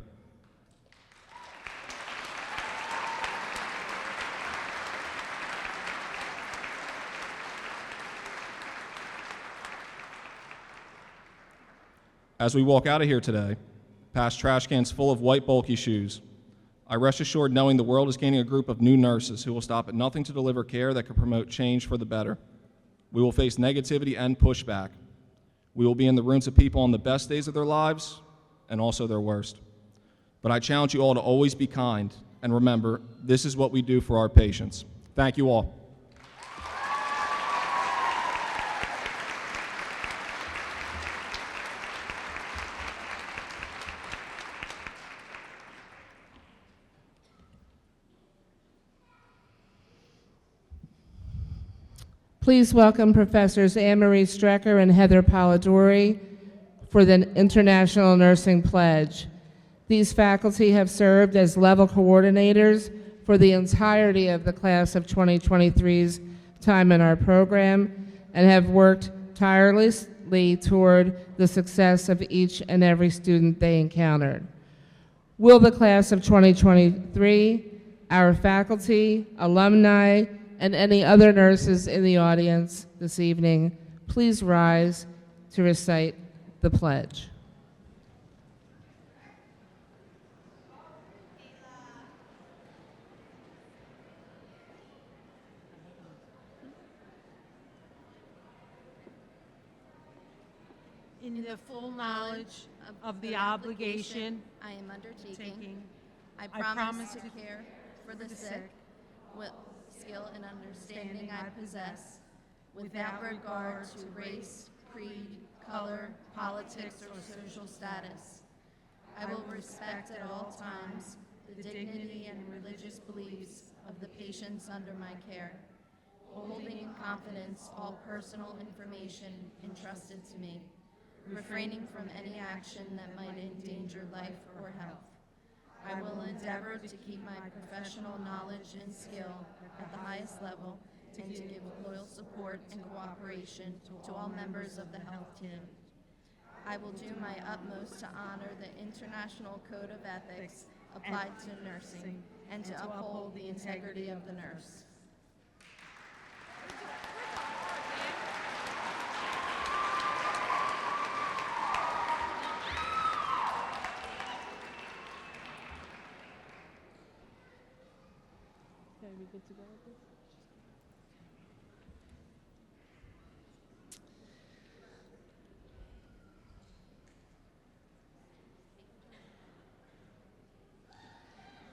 Speaker 8: As we walk out of here today, past trash cans full of white bulky shoes, I rest assured knowing the world is gaining a group of new nurses who will stop at nothing to deliver care that can promote change for the better. We will face negativity and pushback. We will be in the rooms of people on the best days of their lives and also their worst. But I challenge you all to always be kind and remember, this is what we do for our patients. Thank you all.
Speaker 1: Please welcome Professors Anne-Marie Strecker and Heather Polidori for the International Nursing Pledge. These faculty have served as level coordinators for the entirety of the class of 2023's time in our program and have worked tirelessly toward the success of each and every student they encountered. Will the class of 2023, our faculty, alumni, and any other nurses in the audience this evening, please rise to recite the pledge.
Speaker 9: In the full knowledge of the obligation
Speaker 10: I am undertaking,
Speaker 9: taking,
Speaker 10: I
Speaker 9: I
Speaker 10: promise to
Speaker 9: promise
Speaker 10: care for the sick with skill and understanding I possess, without regard to race, creed, color, politics, or social status. I will respect at all times the dignity and religious beliefs of the patients under my care, holding in confidence all personal information entrusted to me, refraining from any action that might endanger life or health. I will endeavor to keep my professional knowledge and skill at the highest level and to give loyal support and cooperation to all members of the health team. I will do my utmost to honor the International Code of Ethics applied to nursing and to uphold the integrity of the nurse.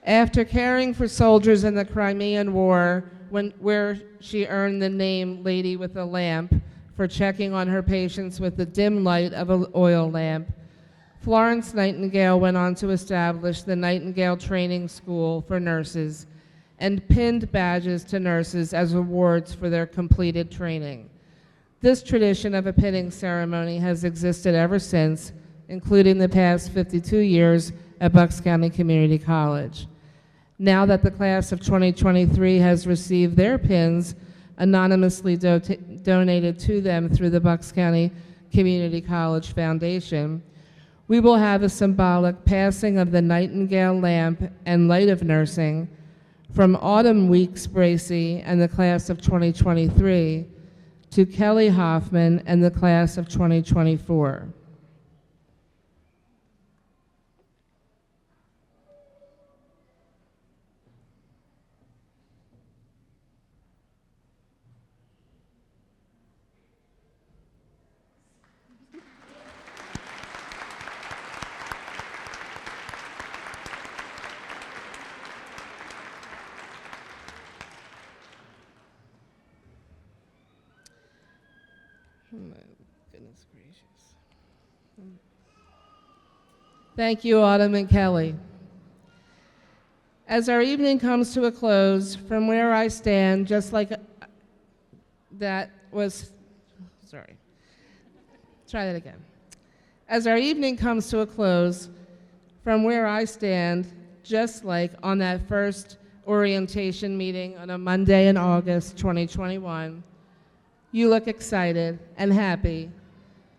Speaker 1: After caring for soldiers in the Crimean War, where she earned the name Lady with a Lamp for checking on her patients with the dim light of an oil lamp, Florence Nightingale went on to establish the Nightingale Training School for Nurses and pinned badges to nurses as awards for their completed training. This tradition of a pinning ceremony has existed ever since, including the past 52 years at Bucks County Community College. Now that the class of 2023 has received their pins anonymously donated to them through the Bucks County Community College Foundation, we will have a symbolic passing of the Nightingale Lamp and Light of Nursing from Autumn Weeks Bracey and the class of 2023 to Kelly Hoffman and the class of 2024. Oh my goodness gracious. Thank you, Autumn and Kelly. As our evening comes to a close, from where I stand, just like that was, sorry, try that again. As our evening comes to a close, from where I stand, just like on that first orientation meeting on a Monday in August 2021, you look excited and happy,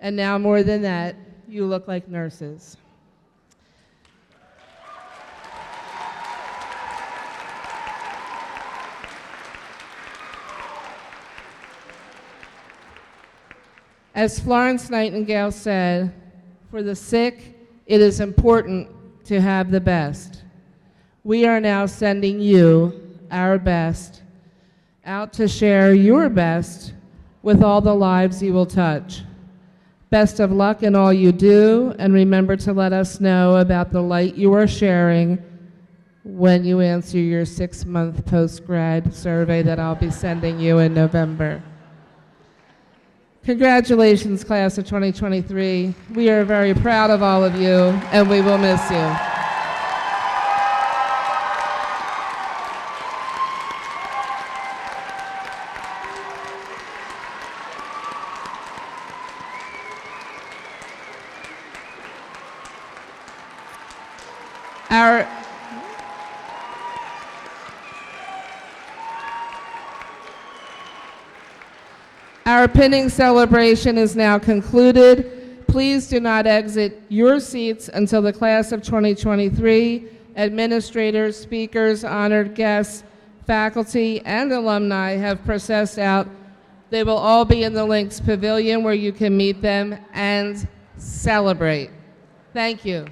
Speaker 1: and now more than that, you look like nurses. As Florence Nightingale said, For the sick, it is important to have the best. We are now sending you, our best, out to share your best with all the lives you will touch. Best of luck in all you do, and remember to let us know about the light you are sharing when you answer your 6-month post-grad survey that I'll be sending you in November. Congratulations, class of 2023. We are very proud of all of you, and we will miss you. Our pinning celebration is now concluded. Please do not exit your seats until the class of 2023, administrators, speakers, honored guests, faculty, and alumni have processed out. They will all be in the Links Pavilion where you can meet them and celebrate. Thank you.